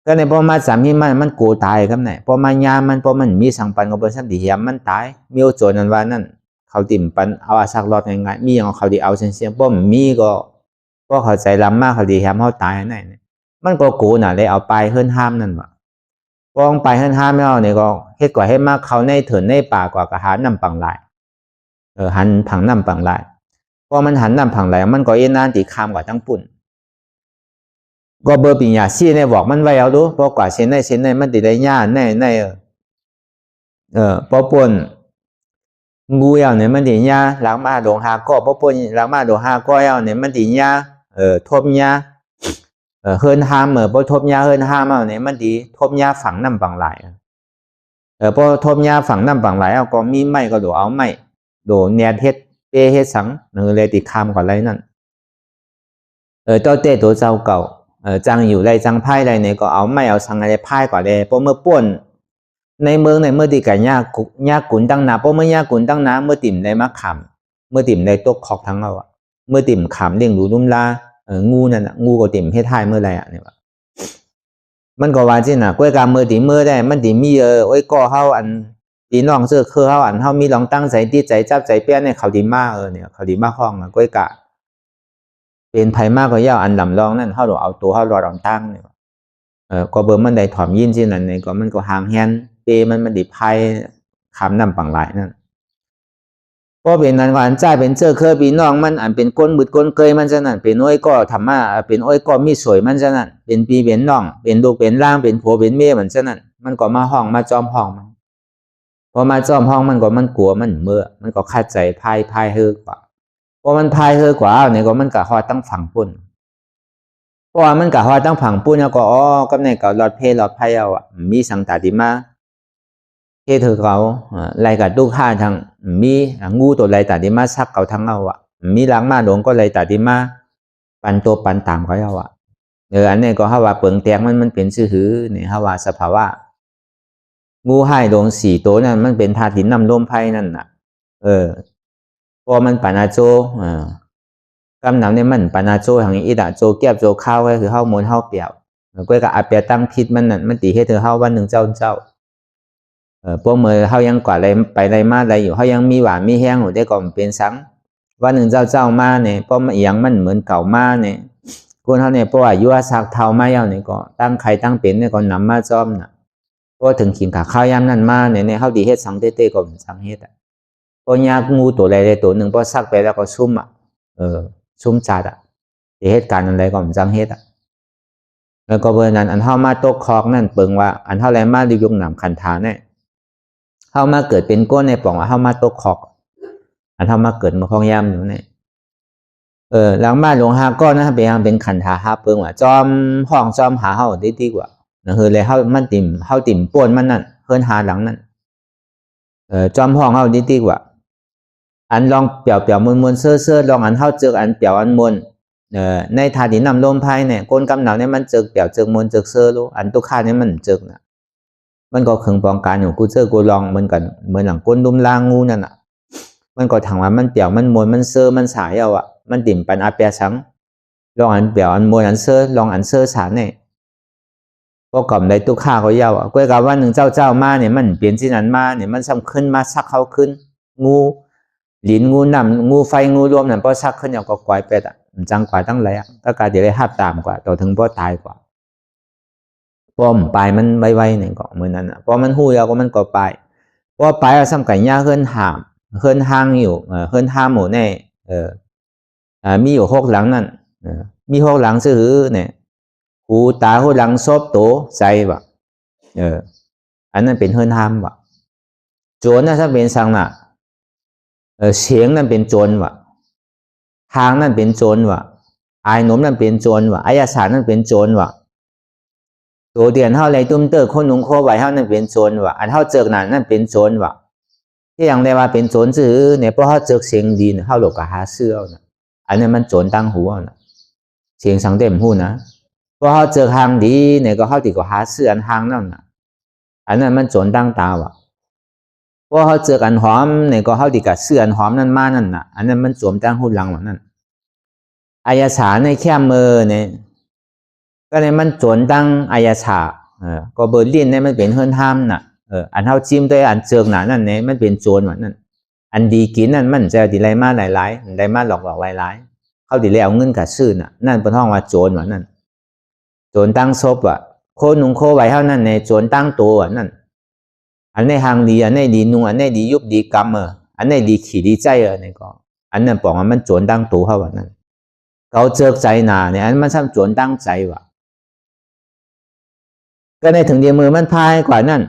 ก็ในพอมาสามีมันกูตายครับเนี่ยพอมายามันพอมันมีสังปันกับเบอร์สัมดีเหียมมันตายมีโอโจนันว่านั่นเขาติ่มปันเอาอาศักรอดง่ายๆมีอย่างเขาดีเอาเสียงป้อมมีก็เขาใจลำมากเขาดีเหียมเขาตายนั่นเนี่ยมันก็กูน่ะเลยเอาไปเฮิรนห้ามนั่นวะกองไปเฮิรนห้ามไม่เอาเนี่ยก็เฮ็ดกว่าให้มากเขาในเถินในป่ากว่ากระหานนำปังลายหันผังนำปังลายพอมันหันนำผังลายมันก็เอ็นนานตีคามกว่าทั้งปุ่นก็เบอร์ปีญาซี่เนี่ยบอกมันไว้เอาดูเพราะกว่าเส้นในมันติดได้ย่าในพอป่นงูเอาเนี่ยมันติดย่าหลังมาโดงหาก็พอป่นหลังมาโดงหาก็เอาเนี่ยมันติดย่าทบย่าเฮิรนห้ามพอทบย่าเฮิรนห้ามเอาเนี่ยมันติทบย่าฝังน้ำปังหลายพอทบย่าฝังน้ำปังหลายเอาก็มีไม้ก็โดเอาไม้โดแนดเฮ็ดเปเฮ็ดสังเลยติดคามกว่าไรนั่นเจ้าเต้ตัวเจ้าเก่าจังอยู่ไรจังไพ่ไรเนี่ยก็เอาไม่เอาสังอะไรไพ่กว่าเลยเพราะเมื่อป่วนในเมืองในเมื่อตีกันยากกุนตั้งนาเพราะเมื่อยากกุนตั้งนาเมื่อติ่มได้มาขำเมื่อติ่มได้ตกขอกทั้งเอาเมื่อติ่มขำเลี้ยงดูลุ่มลางูนั่นงูก็ติ่มให้ทายเมื่อไรเนี่ยมันก็ว่าจริงนะกล้วยกาเมื่อติ่มเมื่อได้มันติ่มมีโอ้ยก็เขาอันตีน้องเสื้อคือเขาอันเขามีลองตั้งใจตีใจจับใจเปี้ยเนี่ยเขาดีมากเนี่ยเขาดีมากห้องนะกล้วยกาเป็นไผ่มากก็ย่าอันลำลองนั่นเขาเอาตัวเขารอดตั้งเนี่ยก็เบอร์มันได้ถ่อมยินที่นั่นเนี่ยก็มันก็ห่างแฮนเปมันดิไพ่คำนำปังหลายนั่นเพราะเป็นนั้นว่าอันจ่ายเป็นเจ้าเคยปีน้องมันอันเป็นก้นบึดก้นเกยมันจะนั่นเป็นอ้อยก็ธรรมะเป็นอ้อยก็มีสวยมันจะนั่นเป็นปีเป็นน้องเป็นลูกเป็นล่างเป็นผัวเป็นเมียมันจะนั่นมันก็มาห้องมาจอมห้องมันพอมาจอมห้องมันก็มันกลัวมันเมื่อมันก็คาดใจพายเฮือกว่าพอมันพายเฮือกว่าเนี่ยก็มันก็ฮอดตั้งฝั่งปุ่นเพราะว่ามันก็ฮอดตั้งฝั่งปุ่นแล้วก็ก็เนี่ยก็หลอดเพลหลอดไพ่เอามีสังตาดิมาเฮเธอเขาไล่กับลูกค้าทางมีงูตัวไล่ตาดิมาซักเขาทั้งเอามีหลังมาหลงก็ไล่ตาดิมาปันตัวปันตามเขาเอาอันนี้ก็ฮาว่าเปิงแตงมันเป็นชื่อหือเนี่ยฮาว่าสภาวะงูให้หลง4ตัวนั่นมันเป็นธาตุดินน้ำลมไพ่นั่นน่ะพอมันปานาโจกำหนำเนี่ยมันปานาโจทางอีดาโจเก็บโจข้าวก็คือข้าวมูลข้าวเปียวก็กับอาเปียตั้งพิษมันนั่นมันตีให้เธอข้าววันหนึ่งเจ้าพวกเมื่อเขายังกว่าอะไรไปอะไรมาอะไรอยู่เขายังมีหวานมีแห้งอยู่ได้ก่อนเป็นสังวันหนึ่งเจ้ามาเนี่ยเพราะมันยังมันเหมือนเก่ามาเนี่ยคนเขาเนี่ยเพราะว่ายุวศักดิ์เท่ามาเย้าเนี่ยก็ตั้งใครตั้งเป็นเนี่ยก็นำมาจอมน่ะเพราะถึงขิงขาข้าวย่ำนั่นมาเนี่ยเขาดีเฮ็ดสังเต้ก็สังเฮ็ดเพราะยากงูตัวใดตัวหนึ่งพอซักไปแล้วก็ซุ่มซุ่มจัดเหตุการณ์อะไรก็มันจังเหตุแล้วก็เบอร์นั้นอันเท่ามาตกคอกนั่นเปิงว่าอันเท่าไรมาดิยุงหนำคันธาเนี่ยเท่ามาเกิดเป็นก้นในป่องว่าเท่ามาตกคอกอันเท่ามาเกิดมาคลองย่ำอยู่เนี่ยหลังมาหลวงฮาก้อนนะเป็นคันธาฮาเปิงว่าจอมห้องจอมหาเฮาดีกว่านั่นคือเลยเฮามันติ่มป่วนมันนั่นเฮิรนหาหลังนั่นจอมห้องเฮาดีกว่าอันลองเปี่ยวมวนเสื้อลองอันเท่าเจออันเปี่ยวอันมวนในธาตุดินน้ำลมไพ่เนี่ยก้นกำหนาวเนี่ยมันเจอเปี่ยวเจอมวนเจอเสื้อรู้อันตุค่าเนี่ยมันเจอนะมันก็ขึงปองการอยู่กูเจอกูลองเหมือนกันเหมือนหลังก้นดุมลางงูนั่นมันก็ถังว่ามันเปี่ยวมันมวนมันเสื้อมันสายเอามันติ่มปันอาเปียสังลองอันเปี่ยวอันมวนอันเสื้อลองอันเสื้อสารเนี่ยก็กล่อมได้ตุค่าเขาเยาก็กับว่าหนึ่งเจ้ามาเนี่ยมันเปลี่ยนที่นั้นมาเนี่ยมันซ้ำขึ้นมาซักเขาขึ้นงูหลินงูน้ำงูไฟงูรวมนั่นพอซักขึ้นอย่างก็กวายเป็ดจังกว่าตั้งไรก็การเดี๋ยวได้ห้าตามกว่าต่อถึงพอตายกว่าป้อมปลายมันไวๆเนี่ยก็เหมือนนั้นพอมันหูยาวก็มันก็ปลายพอปลายซ้ำไก่ย่าเฮิรนห้างอยู่เฮิรนห้างหมู่เนี่ยมีอยู่6 หลังนั่นมี6 หลังซื้อเนี่ยหูตาหูหลังซบโตใจว่ะอันนั้นเป็นเฮิรนห้ามว่ะโจรน่ะถ้าเป็นสังน่ะเสียงนั่นเป็นโจรว่ะทางนั่นเป็นโจรว่ะอายหนมนั่นเป็นโจรว่ะอายาศาสตร์นั่นเป็นโจรว่ะตัวเดียนเท่าไรตุ้มเตอร์คนหนุ่งโคไหวเท่านั่นเป็นโจรว่ะอันเท่าเจอกนั่นเป็นโจรว่ะที่อย่างไรว่าเป็นโจรซื้อเนี่ยเพราะเขาเจอกเสียงดีเท่าหลกกับหาเสื้อนะอันนี้มันโจรตั้งหัวนะเสียงสังเต็มหูนะเพราะเขาเจอทางดีเนี่ยก็เขาติดกับหาเสื้ออันทางนั่นนะอันนั้นมันโจรตั้งตาว่ะเพราะเขาเจอกันหอมเนี่ยก็เขาติดกับเสื้ออันหอมนั่นมานั่นน่ะอันนั้นมันโจรตั้งหูหลังว่ะนั่นอายาสาในแค่มือเนี่ย ก็เนี่ยมันโจรตั้งอายาฉาก็เบอร์ลินเนี่ยมันเป็นเฮือนห้ามน่ะอันเฮาจิ้มด้วยอันเจิงหนานั่นเนี่ยมันเป็นโจรว่านั่นอันดีกินนั่นมันจะดีไรมาหลายๆได้มาหลอกหลายๆเขาดีเลยเอาเงินกับซื้อน่ะนั่นเป็นห้องว่าโจรว่านั่นโจรตั้งศพอ่ะโคนุงโคไว้เท่านั้นในโจรตั้งตัวว่านั่นอันในหางดีอันในดีนุงอันในดียุบดีกรรมอันในดีขี่ดีใจเนี่ยก็อันนั้นบอกว่ามันโจรตั้งตัวเขาว่านั่นเขาเจิกใจหนาเนี่ยอันมันซ้ำโจรตั้งใจว่ะก็ในถึงดีมือมันพายกว่านั่น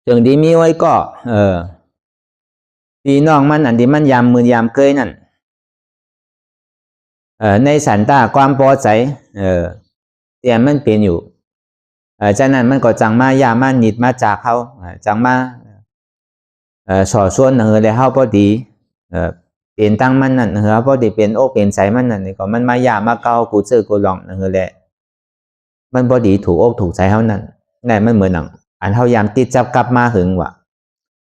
ถึงดีมีไว้ก็ดีน้องมันอันดีมันยามมือยามเคยนั่นในสันตาความพอใจเตียนมันเป็นอยู่จากนั้นมันก็จังมายามานิดมาจากเขาจังมาสอส่วนเลยเขาพอดีเปลี่ยนตั้งมันนั่นพอดีเป็นโอ้เปลี่ยนใจมันนั่นนี่ก็มันมายามาเกากูเจอกูลองแหละมันพอดีถูกอกถูกใจเขานั่นนั่นมันเหมือนหนังอันเขายามติดจับกลับมาหึงว่ะ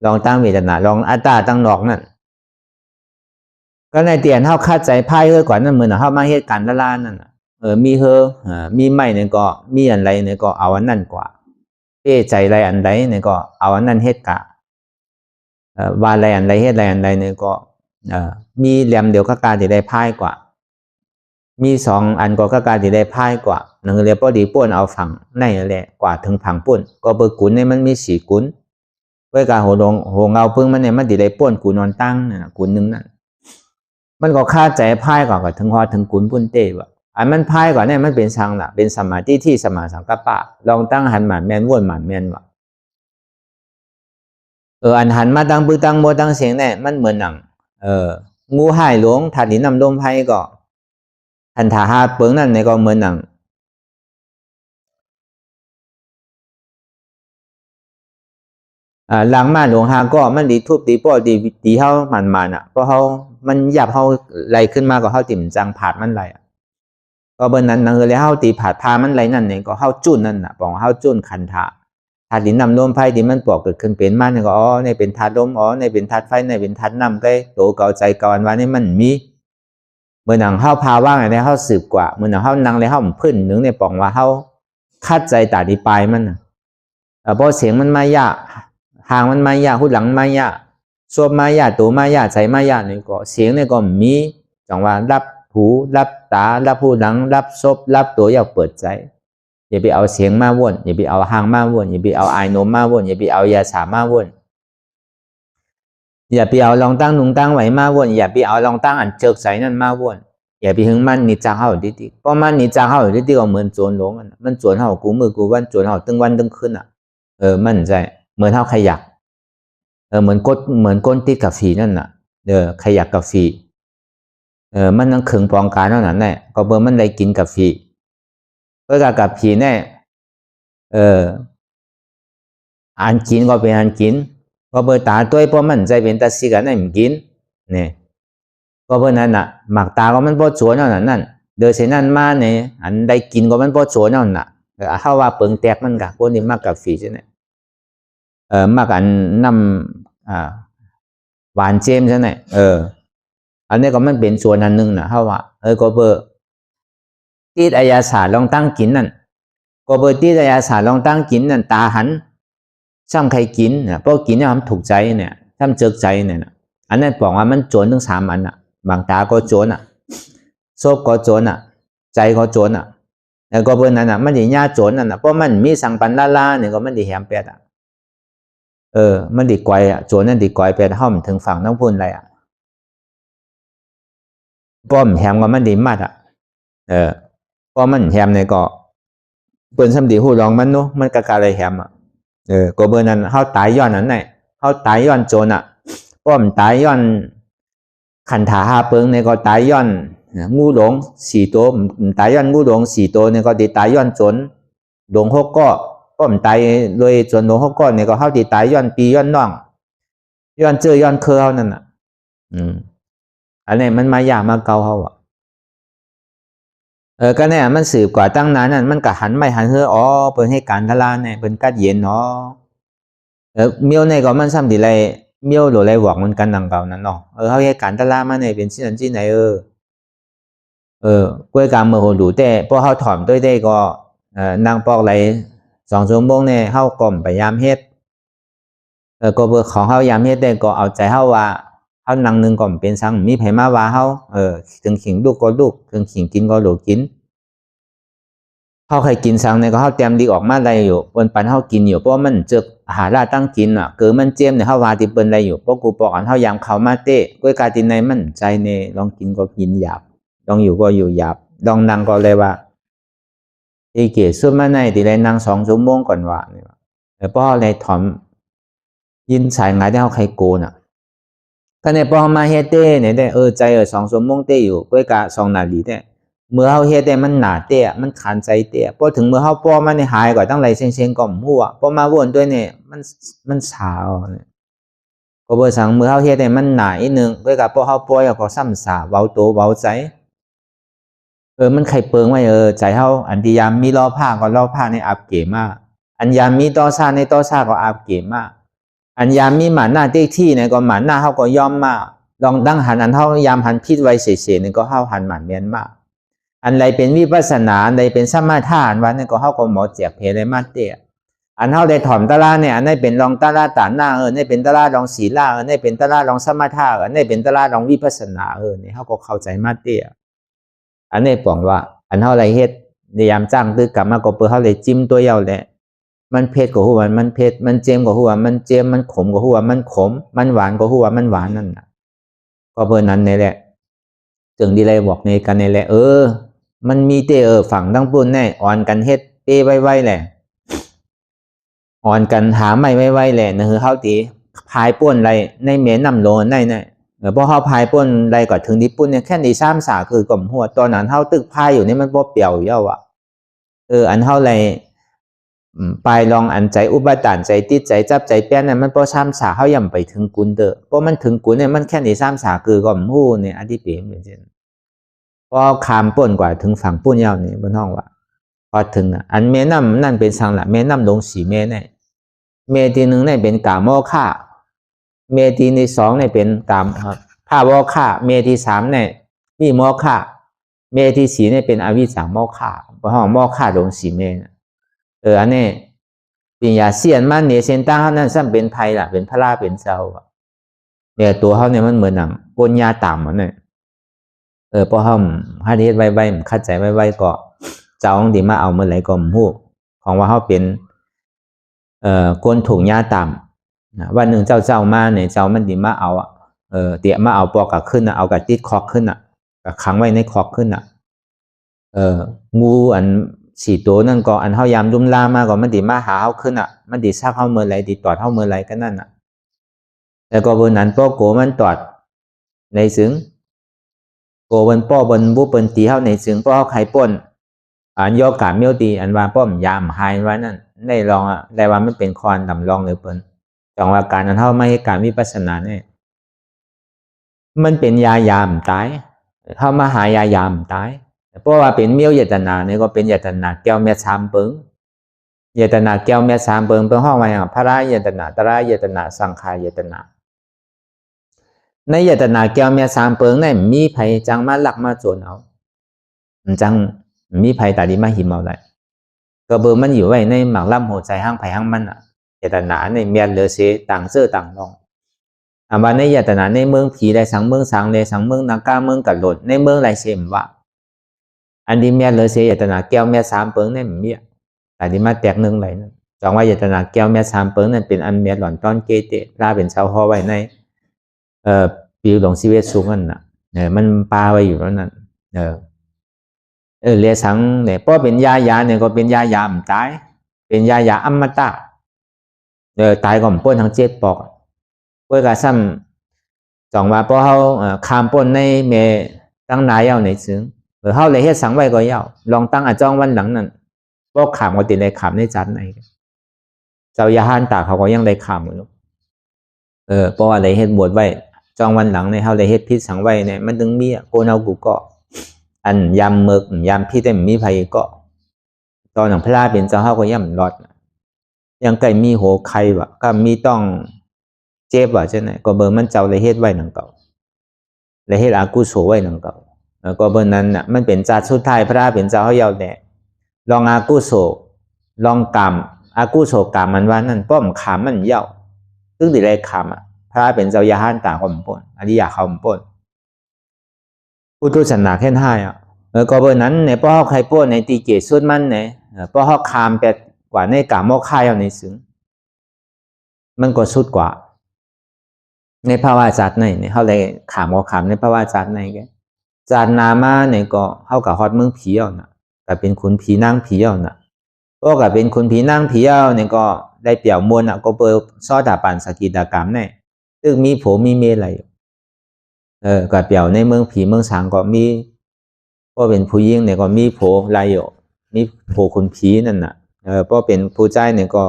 ลองตั้งเวทนาลองอัตตาตั้งนอกนั่นก็ในเตียนเขาคาดใจไพ่เฮ้ยกว่านั่นเหมือนเขามาเหตุการณ์ละนั่นมีเฮมีไม่เนี่ยก็มีอันไรเนี่ยก็เอาอันนั่นกว่าใจไรอันไรเนี่ยก็เอาอันนั่นเหตุกะว่าอะไรอันไรเหตุไรอันไรเนี่ยก็มีเหลี่ยมเดียวก็การที่ได้ไพ่กว่ามีสองอันก็การที่ได้ไพ่กว่านั่นเรียกพอดีป้วนเอาฝั่งในแหละกว่าถึงผังป้วนก็เบอร์กุนเนี่ยมันมี4กุนเวลาหัวเงาพึ่งมันเนี่ยมันดีได้ป้วนกุนนอนตั้งนะกุนนึงนั่นมันก็คาดใจไพ่ก่อนถึงพอถึงกุนปุ้นเต้ว่ะอันมันพายก่อนเนี่ยมันเป็นสังละเป็นสมาธิที่สมาสังกัปปะลองตั้งหันหมันแมนวนหมันแมนวะอันหันมาตั้งปือตั้งโมตั้งเสียงเนี่ยมันเหมือนหนังงูหายหลวงถาดินนำลมไพ่ก็หันถาหาเปิงนั่นเนี่ยก็เหมือนหนังหลังมาหลวงหาก็มันดีทุบดีป้อดีเขาหมันอ่ะเพราะเขามันหยับเขาไหลขึ้นมาก็เขาติ่มจังผาดมันไหลก็เบอร์นั้นนั่นเลยเฮาตีผาดพามันไรนั่นเนี่ยก็เฮาจุ่นนั่นน่ะบอกเฮาจุ่นคันธาธาตุดินน้ำลมไฟที่มันปอกเกิดขึ้นเป็นมันก็เนี่ยเป็นธาตุลมเนี่ยเป็นธาตุไฟเนี่ยเป็นธาตุน้ำได้โตเก่าใจเก่าอันว่านี่มันมีเมื่อหนังเฮาพาว่างอะไรเฮาสืบกว่าเมื่อหนังเฮานั่งเลยเฮาพื้นหนึ่งในปองว่าเฮาคัดใจตาดีปลายมันเพราะเสียงมันมายากหางมันมายากหูหลังมายากซวบมายากตัวมายากใจมายากนี่ก็เสียงเนี่ยก็มีจังว่ารับหูรับตารับหูหลังรับซบรับตัวอยากเปิดใจอย่าไปเอาเสียงมาวนอย่าไปเอาหางมาวนอย่าไปเอาไอโนมมาวนอย่าไปเอายาสามาวนอย่าไปเอาลองตั้งนุงตั้งไหวมาวนอย่าไปเอาลองตั้งอันเจิกใสนั่นมาวนอย่าไปหึงมันนิจาเข้าดิเพราะมันนิจาเข้าดิก็เหมือนโจรหลงมันโจรเข้ากูมือกูวันโจรเข้าตึงวันตึงคืนมันใจเหมือนเท่าขยักเหมือนก้นติดกับฝีนั่นน่ะขยักกับฝีมันนั่งขึงปองการเท่านั้นแหละก็เบอร์มันได้กินกับฝีเพื่อกับผีแน่อันกินก็เป็นอันกินก็เบอร์ตาตัวเพราะมันใจเป็นตาสีกันได้ไม่กินเนี่ยก็เบอร์นั้นน่ะหมักตาก็มันพอสวนเท่านั้นเดินเส้นนั้นมาเนี่ยอันได้กินก็มันพอสวนเท่านั้นถ้าว่าเปิงแตกมันกับคนที่มากกับฝีใช่ไหมมากอันนำหวานเจมใช่ไหมอันนี้ก็มันเป็นส่วนอันนึงนะเพราะว่าก็เบอร์ที่อายาศาสตร์ลองตั้งกินนั่นก็เบอร์ที่อายาศาสตร์ลองตั้งกินนั่นตาหันช่ำใครกินเพราะกินเนี่ยมันถูกใจเนี่ยช่ำเจิกใจเนี่ยอันนั้นบอกว่ามันโจรทั้ง3อันบางตาก็โจรโซบก็โจรใจก็โจรแล้วก็เบอร์นั้นมันดีญาโจรเพราะมันมีสังปันลาเนี่ยก็มันดีแหมแปดมันดีกวยโจรนั่นดีกวยแปดห้อมถึงฝั่งน้ำพุนอะไรป้อมแหมก็มันดีมากเพราะมันแหมเนี่ยก็เปิ้นสำดีหูลองมันเนาะมันกะอะไรแหมก็เบอร์นั้นเฮาตายย้อนนั้นไหนเฮาตายย้อนโจรป้อมตายย้อนขันถาหาเปิงเนี่ยก็ตายย้อนงูหลง4ตัวตายย้อนงูหลง4ตัวเนี่ยก็ติตายย้อนโจรหลง6ก็ป้อมตายเลยโจรหลง6ก็เนี่ยก็เฮาติตายย้อนปีย้อนน้องย้อนเจอย้อนเคอเฮานั่นอันนี้มันมายากมาเก่าเฮาก็เนี่ยมันสืบกว่าตั้งนานนั่นมันก็หันไม่หันเฮือเปิ้นให้การทลาเนี่ยเปิ้นกัดเย็นเมียวเนี่ยก็มันซ้ำดีไรเมียวหรือไรหวังมันกันดังเก่านั้นเฮาให้การทลามาเนี่ยเป็นชิ้นนั้นชิ้นไหน กล้วยกามเมื่อโหดูแต่พอเขาถอมด้วยได้ก็นางปอกไร2 ชั่วโมงเนี่ยเขาก่อมพยายามเฮ็ดก็เบอร์ของเขายามเฮ็ดได้ก็เอาใจเขาว่าเขานางนึงก่อมเป็นสังมีไผมาว่าเขาถึงขิงลูกก็ลูกถึงขิงกินก็ลูกกินเขาเคยกินสังเนี่ยก็เขาเตรียมดีออกมาอะไรอยู่บนปันเขากินอยู่เพราะมันเจออาหารราตั้งกินอ่ะเกิดมันเจียมเนี่ยเขาว่าที่เปิ้นอะไรอยู่เพราะกูปอกอันเขายามเขามาเตะกล้วยกาตินในมันใจเนี่ยลองกินก็กินหยาบลองอยู่ก็อยู่หยาบลองนั่งก็เลยว่าที่เกี่ยสุดมาในที่ไรนั่ง2 ชั่วโมงก่อนว่าเนี่ยเพราะอะไรถอมยินสายงานที่เขาใครโกนอ่ะก็ในพอมาเฮ็ดเต้เนี่ยได้ใจ2 ชั่วโมงเต้อยู่กล้วยกา2 นาทีเต้เมื่อเขาเฮ็ดได้มันหนาเต้มันขันใจเต้พอถึงเมื่อเขาป้อมันในหายก่อนตั้งไรเซ็งๆก่อมหัวพอมาวนด้วยเนี่ยมันสาวเนี่ยก็เบอร์สังเมื่อเขาเฮ็ดได้มันหนาอีกนึงกล้วยกาพอเขาป้อยก็ซ้ำสาเบาโตเบาใจมันไข่เปิงไว้ใจเขาอันที่ยามมีล้อผ้าก็ล้อผ้าในอาบเก๋มากอันยามมีต่อซาในต่อซาก็อาบเก๋มากอันยามมีหมันหน้าเต้ที่เนี่ยก็หมันหน้าเขาก็ย่อมมากลองดังหันอันเขายามหันพิษไว้เสียๆเนี่ยก็เขาหันหมันเมียนมากอันใดเป็นวิปัสสนาอันใดเป็นสมาทานวันนี้ก็เขาก็หมอเจียกเพลมาเตะอันเขาได้ถ่อมตะลาเนี่ยอันนี้เป็นรองตะลาตาหน้านี่เป็นตะลารองศีลานี่เป็นตะลารองสมาทานนี่เป็นตะลารองวิปัสสนาเนี่ยเขาก็เข้าใจมาเตะอันนี้บอกว่าอันเขาอะไรเฮ็ดในยามจ้างตื้อกลับมาก็เปิดเขาเลยจิ้มตัวเยาแหละมันเผ็ดกว่าหัวมันเผ็ดมันเจียมกว่าหัวมันเจียมมันขมกว่าหัวมันขมมันหวานกว่าหัวมันหวานนั่นน่ะก็เบอร์นั้นนี่แหละจึงดีเลยบอกในกันนี่แหละมันมีเตฝั่งทั้งปุ่นแน่อ่อนกันเฮ็ดเป้ไว้แหละอ่อนกันหาไม่ไว้แหละนะคือเขาตีพายป่นไรในเมนน้ำโลนในเพราะเขาพายป่นไรก่อนถึงญี่ปุ่นเนี่ยแค่ใน3 สาคือกล่อมหัวตอนนั้นเขาตึกพายอยู่นี่มันบ่เปี่ยวเยาอ่ะอันเขาไรปลายลองอันใจอุบาทานใจติดใจจับใจแป้นเนี่ยมันพอ3 สาเขาย่ำไปถึงกุนเพราะมันถึงกุนเนี่ยมันแค่ใน3 สาคือกล่อมหัวเนี่ยอธิเปรมเหมือนกันพอขามป่นกว่าถึงฝั่งปุ่นยาวนี่บนห้องว่าพอถึงอันเมน้ำนั่นเป็นสังละเมน้ำลงสีเมเนี่ยเมที1เนี่ยเป็นกามโมฆะเมทีที่2เนี่ยเป็นกามภาวะฆะเมที่3เนี่ยวิโมฆะเมที่4เนี่ยเป็นอวิชชาโมฆะบนห้องโมฆะลงสีเมอันนี้ปัญญาเสียนมันเนี่ยเส้นตั้งเขานั่นซ้ำเป็นไทยล่ะเป็นพระราเป็นเจ้าเนี่ยตัวเขาเนี่ยมันเหมือนหนังปัญญาต่ำเนี่ยพอเขาฮาเทศไว้เข้าใจไว้ก็เจ้าของดีมาเอาเมื่อไหร่ก็หูของว่าเขาเป็นคนถูกญาต่ำวันหนึ่งเจ้ามาเนี่ยเจ้ามันดีมาเอาเตี่ยมาเอาปอกกับขึ้นเอากับติดคอกขึ้นกับขังไว้ในคอกขึ้นงูอัน4 ตัวนั่นก็อันเขายามดุมลามาก็มันดีมาหาเขาขึ้นมันดีซักเขาเมื่อไหร่ดีตอดเขาเมื่อไหร่ก็นั่นแล้วก็บนนั้นโปโกมันตอดในซึ้งโกบนป้อบนบุปนตีเขาในซึ้งป้อเขาไข่ป่นอันโยกาเมียวตีอันว่าป้อมยามหายว่านั่นได้ลองได้ว่ามันเป็นคอนดำลองเลยเปิ้นจังว่าการนั้นเขาไม่ให้การวิปัสสนาเนี่ยมันเป็นยายามตายเข้ามาหายายามตายเพราะว่าเป็นเมียวเยตนาเนี่ยก็เป็นเยตนาแก้วเมีย3 เปิงเยตนาแก้วเมีย3 เปิงเป็นห้องไว้พระราเยตนาตระเยตนาสังขารเยตนาในเยตนาแก้วเมีย3 เปิงเนี่ยมีไผจังมาหลักมาโจรเอาจังมีไผตาดีมาหิมเอาได้ก็เบอร์มันอยู่ไว้ในหมากล่ำหัวใจห้างไผห้างมันเยตนาในเมียนเลเสต่างเสื้อต่างรองว่าในเยตนาในเมืองผีได้สังเมืองสังเลยสังเมืองนากาเมืองกัดหลดในเมืองไรเสมว่าอันดีเมียเลยเสียเยตนาแก้วเมีย3 เปิงเนี่ยเมียแต่ดีมาแตก1ไหลนั่นจังว่าเยตนาแก้วเมีย3 เปิงนั่นเป็นอันเมียหล่อนต้อนเกเตปลาเป็นชาวห่อไว้ในปิวหลงชีวิตสูงนั่นมันปลาไว้อยู่แล้วนั่นเรียสังเนี่ยเพราะเป็นยาเนี่ยก็เป็นยามตายเป็นยาอมตะตายก่อนป้นทั้ง7 ปอกเพื่อกระซ้ำจังว่าเพราะเขาคามป้นในเมตั้งนายเอาในซึ้งเขาเลยเฮ็ดสังไว้ก็ยาวลองตั้งจ้องวันหลังนั่นพวกขามก็ติดในขามในจันในเจ้ายาหันตาเขาก็ยังได้ขามอยู่เพราะว่าเลยเฮ็ดบวชไว้จ้องวันหลังในเขาเลยเฮ็ดพิษสังไว้เนี่ยมันถึงมีโกนเอากูก็อันยำเมือกยำพี่แต่มีไผก็ตอนหนังพระราเป็นเจ้าเขาก็ย่ำรอดยังไก่มีโหใครวะก็มีต้องเจ็บวะใช่ไหมก็เบอร์มันเจ้าเลยเฮ็ดไว้หนังเก่าเลยเฮ็ดอากุโสไว้หนังเก่า ก็เบอร์นั้นน่ะมันเป็นจัดสุดท้ายพระเป็นเจ้าเขาเยาแหละลองอากุโสลองกรรมอากุโสกรรมมันว่านั่นป้อมขามมันเยาซึ่งดีเลยขามพระเป็นเจ้ายาหันต่างความปนอริยาเขาปนพุทธศาสนาแค่ห้าก็เบอร์นั้นเนี่ยป้อเขาใครปนในตีเกศสุดมันเนี่ยป้อเขาขามแปดกว่าในกามโมฆะเอาในซึ้งมันก็สุดกว่าในภาวะจัดในเนี่ยเขาเลยขามก็ขามในภาวะจัดในแกจัดนามาเนี่ยก็เขากับฮอดเมืองผีเอาน่ะกับเป็นขุนผีนั่งผีเอาน่ะก็กับเป็นขุนผีนั่งผีเอาเนี่ยก็ได้เปี่ยวมวลก็เปิดซอดาปันสกิตากรรมเนี่ยซึ่งมีโผมีเมอะไรกับเปี่ยวในเมืองผีเมืองสางก็มีก็เป็นผู้ยิ่งเนี่ยก็มีโผลายอยู่มีโผขุนผีนั่นน่ะก็เป็นผู้ใจเนี่ยก็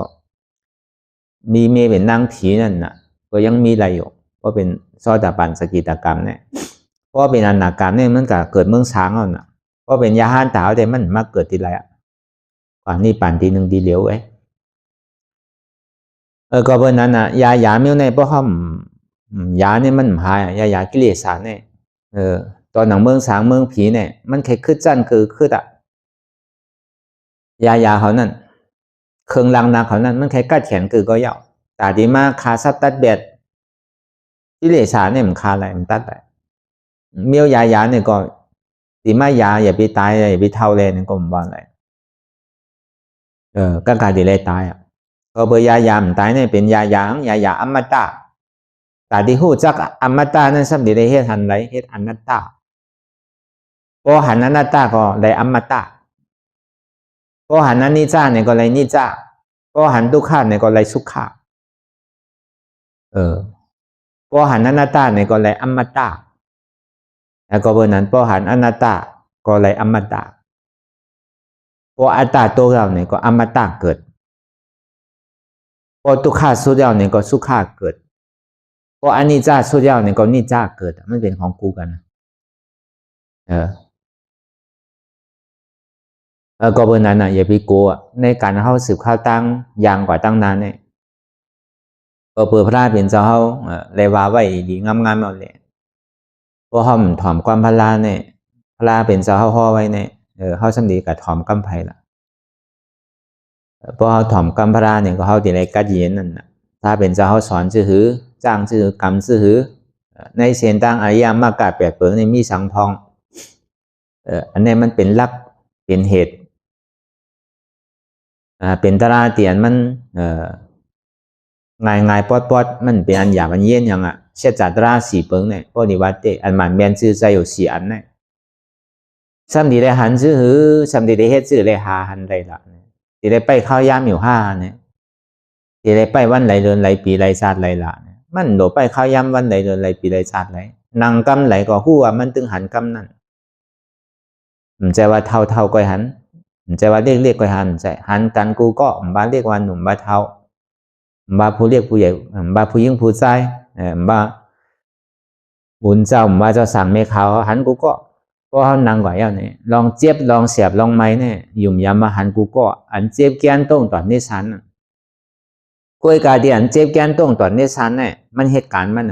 มีเมเป็นนั่งผีนั่นน่ะก็ยังมีอะไรอยู่ก็เป็นซอดาปันสกิตากรรมเนี่ยเพราะเป็นอนาการเนี่ยมันก็เกิดเมืองช้างเอาน่ะเพราะเป็นยาห้านตาวแต่มันมาเกิดทีไรกว่านี่ปั่นทีหนึ่งดีเหลียวไว้ก็เพราะนั้นน่ะยาเมียวในเพราะเขายาเนี่ยมันหายยากิเลสเนี่ยตอนหนังเมืองช้างเมืองผีเนี่ยมันแค่ขึ้นจันคือขึ้นยาเขานั่นเครื่องรางนาเขานั่นมันแค่กัดแขนคือก็ยาวแต่ดีมากคาซับตัดเบ็ดกิเลสเนี่ยมันคาอะไรมันตัดไปเมียวยาเนี่ยก็ดีมากยาอย่าไปตายอย่าไปเท่าเลยนี่ก็มันว่าอะไรก็การดีเลยตายก็เบอร์ยามันตายเนี่ยเป็นยาอมตะแต่ที่หูจักอมตะนั่นสัมดีได้เฮ็ดหันไรเฮ็ดอนัตตาพอหันอนัตตาก็ได้อมตะพอหันอนิจจาเนี่ยก็เลยนิจจาพอหันทุกข์เนี่ยก็เลยสุขะพอหันอนัตตาเนี่ยก็เลยอมตะแล้วก็เบอร์นั้นพอหันอนัตตาก็เลยอมตะพออัตตาตัวเราเนี่ยก็อมตะเกิดพอทุกข์สุดยอดเนี่ยก็สุขะเกิดพออนิจจาสุดยอดเนี่ยก็นิจจาเกิดมันเป็นของกูกันก็เบอร์นั้นอย่าไปกลัวในการเข้าสืบข้าวตั้งยางกว่าตั้งนานเนี่ยเปิดพระเป็นเจ้าเขาเลยว่าไว้ดีงามๆเอาเลยเพราะเขาถ่อมความพลาเนี่ยพลาเป็นเจ้าเขาห่อไว้เนี่ยเขาสำดีกับถ่อมกำไผ่ละเพราะเขาถ่อมกำพลาเนี่ยก็เขาตีไรกัดเย็นนั่นนะถ้าเป็นเจ้าเขาสอนชื่อหือจ้างชื่อกรรมชื่อหือในเสียนตั้งอริยมากาแปดเปิงในมีสังทองอันนี้มันเป็นลักเป็นเหตุเป็นตราเตียนมันง่ายปอดมันเป็นอันหยาบอันเย็นอย่างเช่นจัตราสีเปิงเนี่ยพอดีวัดเตอันมันเมียนชื่อใจอยู่สี่อันเนี่ยซ้ำดีได้หันชื่อหือซ้ำดีได้เฮ็ดชื่อเลยหาหันไรละดีได้ไปเข้ายามอยู่ห้าเนี่ยดีได้ไปวันไหลเดือนไหลปีไหลชาติไหลละเนี่ยมันโดไปเข้ายามวันไหลเดือนไหลปีไหลชาติไหลนางกำไหลก็หัวมันตึงหันกำนั่นมันใจว่าเท่าก็หันมันใจว่าเรียกก็หันใจหันกันกูก็บ้าเรียกว่าหนุ่มบ้าเท่าบ้าผู้เรียกผู้ใหญ่บ้าผู้ยิ่งผู้ใจบ้าบุญเจ้าบ้าเจ้าสั่งไม่เขาหันกูก็เขานางกว่าอย่างนี้ลองเจ็บลองเสียบลองไม้เนี่ยยุ่มยามมาหันกูก็อันเจ็บแกนต้งตอนนี้สันกล้วยกาเดียนเจ็บแกนต้งตอนนี้สันเนี่ยมันเหตุการณ์มัน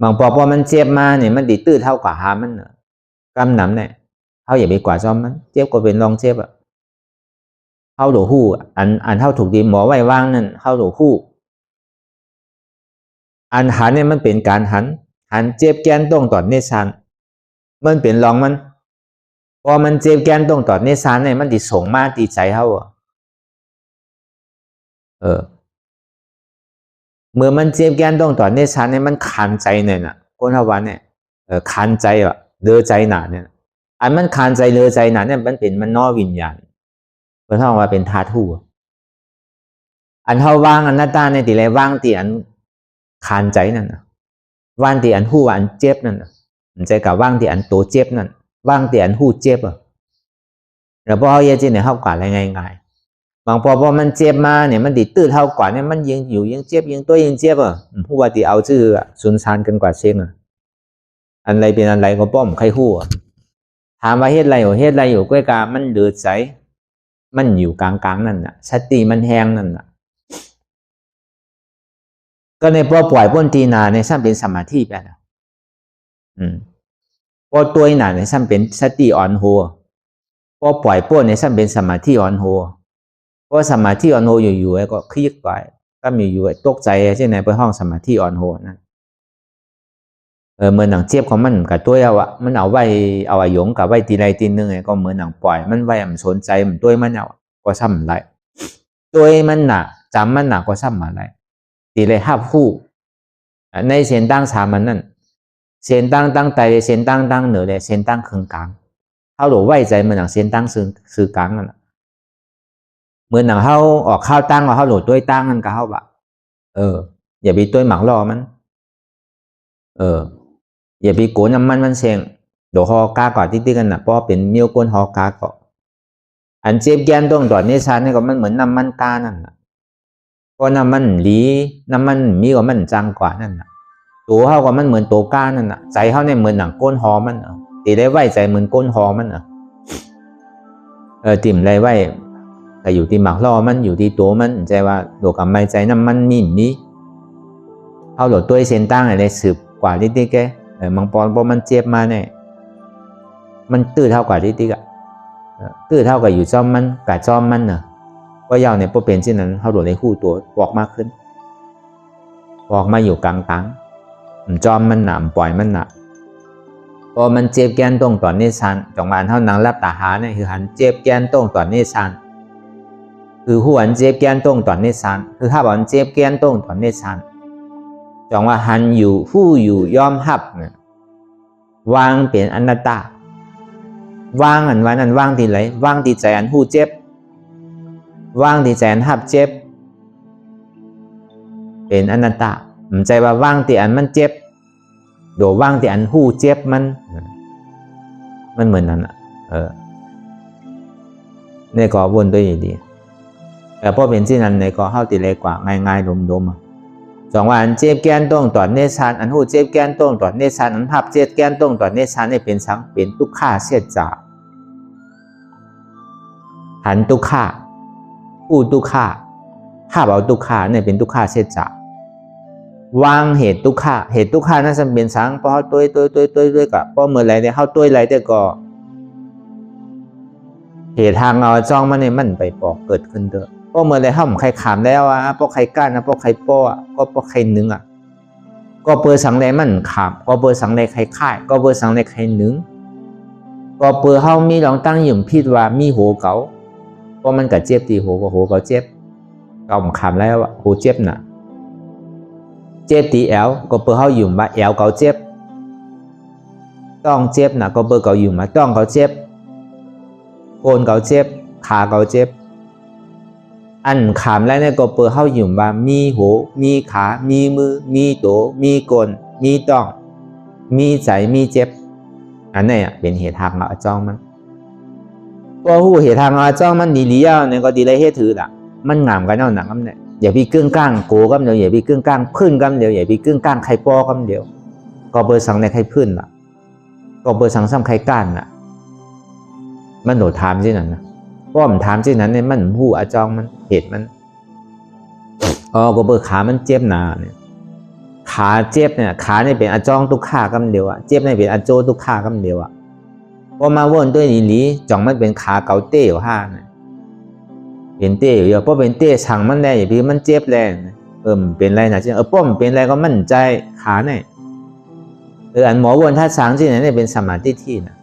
บางพอมันเจ็บมาเนี่ยมันดีตื้อเท่ากับหามันกำหนำเนี่ยเขาอย่าไปกว่าซ้อมมันเจ็บก็เป็นลองเจ็บเข้าหลวหูอันเท่าถูกดีหมอไว้ว่างนั่นเข้าหลวหูอันหันเนี่ยมันเป็นการหันเจ็บแกนต้งตอนนี้สันมันเป็นลองมันพอมันเจ็บแกนต้งตอนนี้สันเนี่ยมันติส่งมาตีใจเขาเมื่อมันเจ็บแกนต้งตอนนี้สันเนี่ยมันคันใจเนี่ยนะคนทวันเนี่ยคันใจเดือใจหนาเนี่ยอันมันคันใจเดือใจหนาเนี่ยมันเป็นมันนอวิญญาณเพื่อท่องว่าเป็นธาตุอันเท่าว่างอันหน้าตาในตีไรว่างตีอันคันใจนั่นนะว่างตีอันหู้อันเจ็บนั่นนะมันใจกับว่างตีอันโตเจ็บนั่นว่างตีอันหู้เจ็บแล้วพอเขาเยอะจริงเนี่ยเข้ากว่าอะไรง่ายๆบางพอมันเจ็บมาเนี่ยมันติดตื้อเท่ากว่าเนี่ยมันยิงอยู่ยิงเจ็บยิงตัวยิงเจ็บผู้ว่าตีเอาชื่อสุนทานกันกว่าเช่นอันไรเป็นอันไรก็ป้อมใครหู้ถามว่าเฮ็ดอะไรอยู่กล้วยกามันเดือดใสมันอยู่กลางนั่นน่ะสติมันแห้งนั่นน่ะก็ในพอปล่อยพ้นทีนาในซ้ำเป็นสมาธิไปแล้ว พอตัวหนาเนี่ยซ้ำเป็นสติอ่อนหัวพอปล่อยป้วนเนี่ยซ้ำเป็นสมาธิอ่อนหัวพอสมาธิอ่อนหัวอยู่ๆก็คลิกไปก็มีอยู่ตกใจใช่ไหมไปห้องสมาธิอ่อนหัวนั่นเหมือนหนังเจ็บของมันกับตัวเอาอะมันเอาไว้เอาอายุกับไว้ตีไรตีนึงไงก็เหมือนหนังปล่อยมันไว้มันสนใจมันตัวมันเอาก็ซ้ำไรตัวมันหนักจำมันหนักก็ซ้ำอะไรตีไรห้าคู่ในเสียนตั้งสามันนั่นเสียนตั้งใจเสียนตั้งเหนือเลยเสียนตั้งคืนกลางเขาหลวไว้ใจมันหนังเสียนตั้งซื้อกลางนั่นเหมือนหนังเขาออกข้าวตั้งเขาหลวตัวตั้งนั่นก็เขาบะอย่าไปตัวหมักรอมันอย่าไปโกนน้ำมันเสียงเดี๋ยวหอกาก่อนที่กันนะเพราะเป็นเมียวก้นหอกาก่อนอันเจ็บแกนตรงตัวนี้ชาเนี่ยก็มันเหมือนน้ำมันกานั่นนะเพราะน้ำมันหลีน้ำมันมีก็มันจางกว่านั่นนะตัวเขาก็มันเหมือนตัวกานั่นนะใจเขาเนี่ยเหมือนหนังก้นหอมันตีได้ไว้ใจเหมือนก้นหอมันติ่มไรไว้แต่อยู่ที่หมักรอมันอยู่ที่ตัวมันใจว่าโดกับไม่ใจน้ำมันมีเขาหลดตัวเส้นตั้งอะไรสืบกว่าที่แกมังปอนพอมันเจ็บมาเนี่ยมันตื้อเท่ากับที่ตื้อเท่ากับอยู่จอมมันกับจอมมันเนอะก็ยาวเนี่ยพอเป็นเช่นนั้นเขาโดดในคู่ตัวบอกมากขึ้นบอกมาอยู่กลางจอมมันหนามปล่อยมันหนักพอมันเจ็บแกนตรงต่อเนชันจังหวะเท่านังรับตาหาเนี่ยคือหันเจ็บแกนตรงต่อเนชันคือหัวเจ็บแกนตรงต่อเนชันคือถ้าบอกเจ็บแกนตรงต่อเนชันจังว่าหันอยู่ผู้อยู่ยอมหับเนี่ยวางเป็นอนัตตาวางอันว่านั้นวางที่ไหนวางที่ใจอันผู้เจ็บวางที่ใจอันหับเจ็บเป็นอนัตตาผมใจว่าวางที่อันมันเจ็บโดยวางที่อันผู้เจ็บมันเหมือนนั้นเนี่ยก็วนตัวอยู่ดีแต่พอเป็นที่นั้นเนี่ยก็เข้าตีเลยกว่าง่ายๆดมๆสองว่าอันเจ็บแกนตรงต่อเนชานอันหูเจ็บแกนตรงต่อเนชานอันพับเจ็บแกนตรงต่อเนชานนี่เป็นสังเป็นทุกข้าเสียจ่าหันทุกข้าผู้ทุกข้าถ้าเอาทุกข้าเนี่ยเป็นทุกข้าเสียจ่าวางเหตุทุกข้าเหตุทุกข้านั่นเป็นสังเพราะตัวกับเพราะเมื่อไรเนี่ยเขาตัวไรแต่ก็เหตุทางเอาจ้องมันเนี่ยมันไปปอกเกิดขึ้นเถอะเพราะเมื่อไรเขาใครขามแล้วเพราะใครก้านเพราะใครป้อก็เพราะใครนึงก็เปิดสังใดมันขามก็เปิดสังใดใครค่ายก็เปิดสังใดใครนึงก็เปิดเขามีลองตั้งหยุ่มพิดว่ามีหัวเก่าเพราะมันกับเจ็บตีหัวก็หัวเก่าเจ็บก็ขามแล้วหัวเจ็บน่ะเจ็บตีแอลก็เปิดเขาหยุ่มว่าแอลเก่าเจ็บต้องเจ็บน่ะก็เปิดเก่าหยุ่มว่าต้องเก่าเจ็บโกนเก่าเจ็บขาเก่าเจ็บอันขามแล้วเนี่ยก็เปิดเข้าอยู่ว่ามีหูมีขามีมือมีตัวมีกลมีต้องมีใจมีเจ็บอันนี้เป็นเหตุทางอาจ้องมันก็หูเหตุทางอาจ้องมันดีเลี้ยวเนี่ยก็ดีเลยเหตุถือละมันงามกันเอาหนังกันเนี่ยอย่าไปกึ่งกลางโกกันเดียวอย่าไปกึ่งกลางพื้นกันเดียวอย่าไปกึ่งกลางใครปอกันเดียวก็เปิดสังในใครพื้นละก็เปิดสังซ้ำใครก้านละมันโดดถามที่นั่นนะเพราะมันถามที่นั้นเนี่ยมันหูอาจ้องมันเหตุมันก็เปิดขามันเจ็บหนาเนี่ยขาเจ็บเนี่ยขาเนี่ยเป็นอาจ้องทุกข้ากำเดียวเจ็บเนี่ยเป็นอาโจทุกข้ากำเดียวพอมาวนด้วยหลีจ่องมันเป็นขาเกาเต้อยู่ห้าเนี่ยเป็นเต้อยู่เพราะเป็นเต้สั่งมันได้อย่างพี่มันเจ็บแรงเป็นไรนะเช่นป้อมเป็นไรก็มั่นใจขาเนี่ยอันหมอวนท่าสั่งที่ไหนเนี่ยเป็นสมาธิที่นะ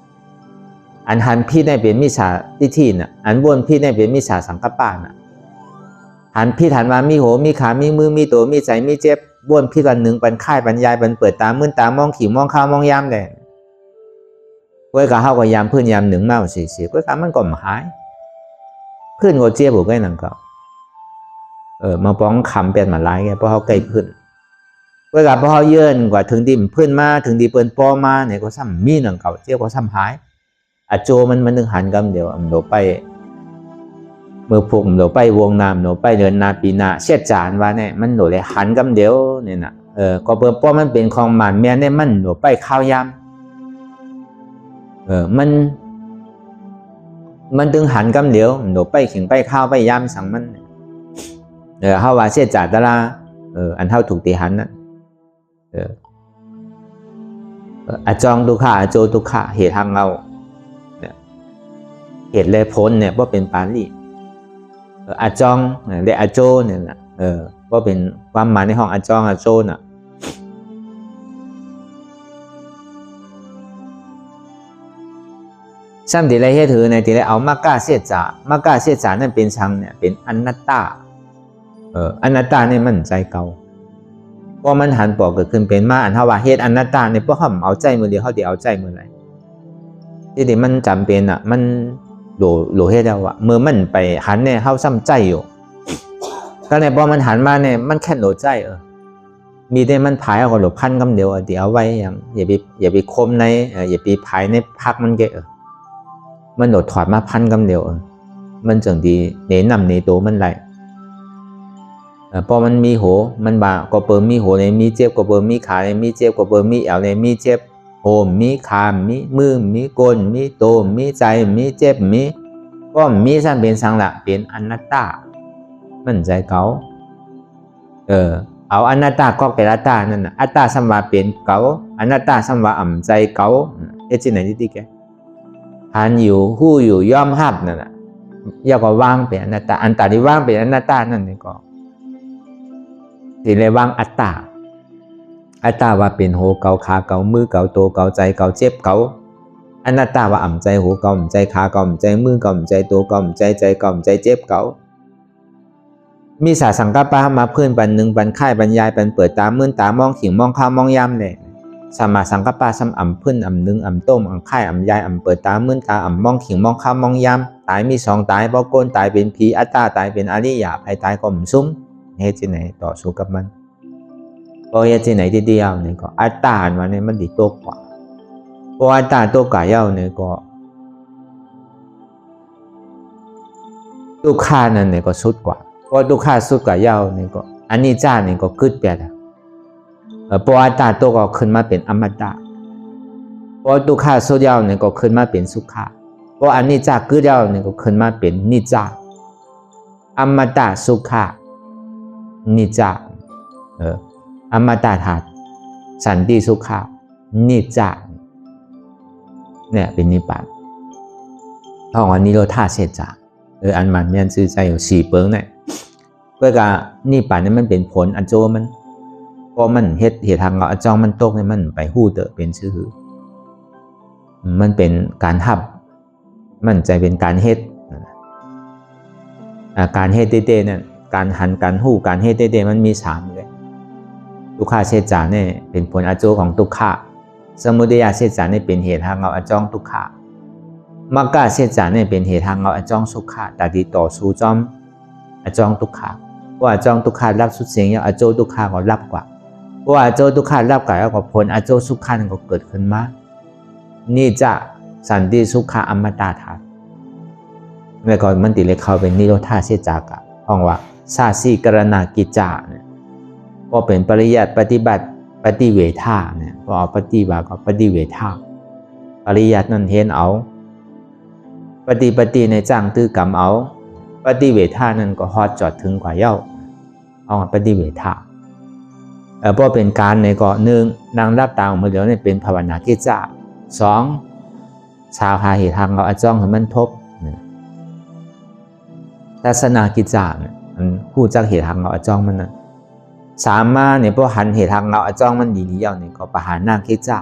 อันหันพี่ได้เป็นมิจฉาทิฏฐิน่ะอันวนพี่ได้เป็นมิจฉาสังกัปปะน่ะหันพี่หันมามีหัวมีขามีมือมีตัวมีใจมีเจ็บวนพี่วันหนึ่งปันค่ายปันยายปันเปิดตามื่นตามองขี่มองข้าวมองยามแดงก้อยกะเฮาก็ยามเพื่อนยามหนึ่งเมาเสียก้อยกะมันก็หายเพื่อนก็เจ็บบุกไอ้นั่นก็มาป้องคำเป็นมาไล่แกเพราะเขาใกล้เพื่อนก้อยกะเพราะเขาเยินกว่าถึงดิมเพื่อนมาถึงดีเปิ้นปอมาเนี่ยก็ซ้ำมีหนังเก่าเจ็บก็ซ้ำหายอาโจมันนึงหันกำเดียวโดไปเมื่อพวกโดไปวงน้ำโดไปเดินนาปีนาเช็ดจานว่าเนี่ยมันโดเลยหันกำเดียวเนี่ยนะก็เปิดป้อมันเป็นของหมันแม่เนี่ยมันโดไปข้าวยำมันถึงหันกำเดียวโดไปขิงไปข้าวไปยำสั่งมันเฮาว่าเช็ดจานตะลาอันเท่าถูกตีหันนั่น อาจองทุกขะอาโจทุกขะเหตุทางเราเหตุและผลเนี่ยว่าเป็นปาลีอาจองและอาโจเนี่ยนะว่าเป็นความหมายในห้องอาจองอาโจน่ะซ้ำที่ไรเหตุถือในที่ไรเอามากาเสียจ่ามากาเสียจ่านั่นเป็นชังเนี่ยเป็นอนัตตาอนัตตาเนี่ยมันใจเก่าพอมันหันปอกเกิดขึ้นเป็นมาอันเท่าว่าเหตุอนัตตาเนี่ยพวกเขาเอาใจมือเดียวเขาเดียวเอาใจมือไหนที่เดี๋ยวมันจำเป็นอ่ะมันโหลเหตุแล้วว่าเมื่อมันไปหันเนี่ยเขาซ้ำใจอยู่ก็เนี่ยพอมันหันมาเนี่ยมันแค่โหลใจมีได้มันผายเอาก็โหลพันกำเดียวเดี๋ยวเอาไว้อย่างอย่าไปคมในอย่าไปผายในพักมันเกะมันโดดถอดมาพันกำเดียวมันจังดีเน้นนำในตัวมันไหลพอมันมีโหมันบาก็เปิดมีโหในมีเจ็บก็เปิดมีขาในมีเจ็บก็เปิดมีแอวในมีเจ็บโหมีขามีมือมีก้นมีโตมีใจมีเจ็บมีก็มีสั้นเป็นสังละเป็นอนัตตามันใจเก่าเอาอนัตตาก็เป็นอัตตานั่นน่ะอัตตาสัมวาเป็นเก่าอนัตตาสัมวาอ่ำใจเก่าเอจิไหนที่แกหันอยู่หู้อยู่ย่อมหับนั่นน่ะย่อก็ว่างเป็นอนัตตาอันตาที่ว่างเป็นอนัตตานั่นนี่ก็ที่เรียกว่างอัตตาว่าเป็นโหเก่าขาเก่ามือเก่าโตเก่าใจเก่าเจ็บเก่าอนัตตาว่าอ่ำใจโหเก่าอ่ำใจขาเก่าอ่ำใจมือเก่าอ่ำใจโตเก่าอ่ำใจใจเก่าอ่ำใจเจ็บเก่ามีสาสังกัปปะมาเพื่อนปันหนึ่งปันค่ายปันยายปันเปิดตามื่นตามองขิงมองข้าวมองยำเนี่ยสมาสังกัปปะซ้ำอ่ำเพื่อนอ่ำหนึ่งอ่ำต้มอ่ำค่ายอ่ำยายอ่ำเปิดตามื่นตาอ่ำมองขิงมองข้าวมองยำตายมีสองตายเพราะโกนตายเป็นผีอัตตาตายเป็นอริยะภัยตายก็มซุ้มเหตุที่ไหนต่อสู้กับมันพอเหตุที่ไหนที่เดียวเนี่ยก็อัตตาวันนี้มันดีโตกว่าพออัตตาโตกว่าเย้าเนี่ยก็ทุกขานั่นเนี่ยก็สุดกว่าพอทุกขาสุดกว่าเย้าเนี่ยก็อันนี้จ้าเนี่ยก็กึศเปียดพออัตตาโตก็ขึ้นมาเป็นอมตะพอทุกขาสุดเย้าเนี่ยก็ขึ้นมาเป็นสุขะพออันนี้จ้ากึศเย้าเนี่ยก็ขึ้นมาเป็นนิจจาอมตะสุขะนิจจาอมตะธาตุสันติสุขะนิจจาเนี่ยเป็นนิพพานห้องอันนี้เราท่าเสจาอันมันเนี่ยชื่อใจอยู่4เปิงเนี่ยก็การนิพพานเนี่ยมันเป็นผลอันโจมันพอมันเหตุทางเราอันจองมันตกเนี่ยมันไปหู้เตอเป็นชื่อมันเป็นการทับมันใจเป็นการเหตุการเหตุเต้ๆเนี่ยการหันการหู้การเหตุเต้ๆมันมี3เลยทุกขาเสจาเนี่ยเป็นผลอันโจของทุกขะสมุทัยเสจาเนี่ยเป็นเหตุทางเราอันจองทุกขะมรรคเสจาเนี่ยเป็นเหตุทางเราอันจองสุขะแต่ที่ต่อสู้จอมอันจองทุกขะว่าอันจองทุกขะรับสุดเสียงอย่างอันโจทุกขะก็รับกว่าว่าอันโจทุกขะรับกว่าแล้วก็ผลอันโจสุขะก็เกิดขึ้นมานี่จะสันติสุขะอมตะธาตุแล้วก็มันติเลยเข้าเป็นนิโรธาเสจากะห้องว่าซาสีกรณากิจจาเนี่ยก็เป็นปริยัติปฏิบัติปฏิเวทาเนี่ยพอเอาปฏิบัติก็ปฏิเวทาปริยัตินั่นเห็นเอาปฏิในจ้างตื้อกรรมเอาปฏิเวทานั่นก็ฮอดจอดถึงกว่าเย้าเอาปฏิเวทาเพราะเป็นการในก็1นางรับตาของมือเดียวเนี่ยเป็นภาวนากิจจา2ชาวหาเหตุทางเราอาจ้องให้มันทบทัศนากิจจามันผู้จักเหตุทางเราอาจ้องมันนะ3มาเนี่ยพอหันเหตุทางเราอาจ้องมันดีๆเย้าเนี่ยก็ปหานากิจจา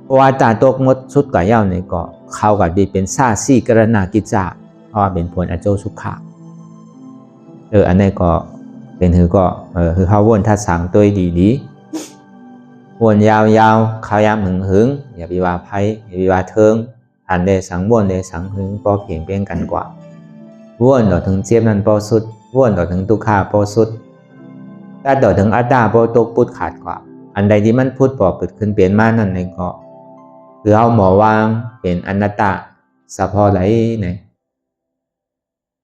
เพราะว่าตาตกงดสุดกว่าเย้าเนี่ยก็เข้ากับดีเป็นซาสีกรณากิจจาเพราะเป็นผลอโจสุขะอันนี้ก็เป็นคือก็คือเขาวนทัดสังตัวดีๆวนยาวๆเขายามหึงอย่าไปว่าไพ่อย่าไปว่าเทิงหันได้สังวนได้สังหึงพอเพียงเป็นกันกว่าวนต่อถึงเจ็บนั้นพอสุดวนต่อถึงทุกขาพอสุดถ้าต่อถึงอัตตาพอตกพุทธขาดกว่าอันใดที่มันพุทธปอกเกิดขึ้นเปลี่ยนมานั่นเองก็คือเอาหมอวางเป็นอนัตตาสะพอไหลเนี่ย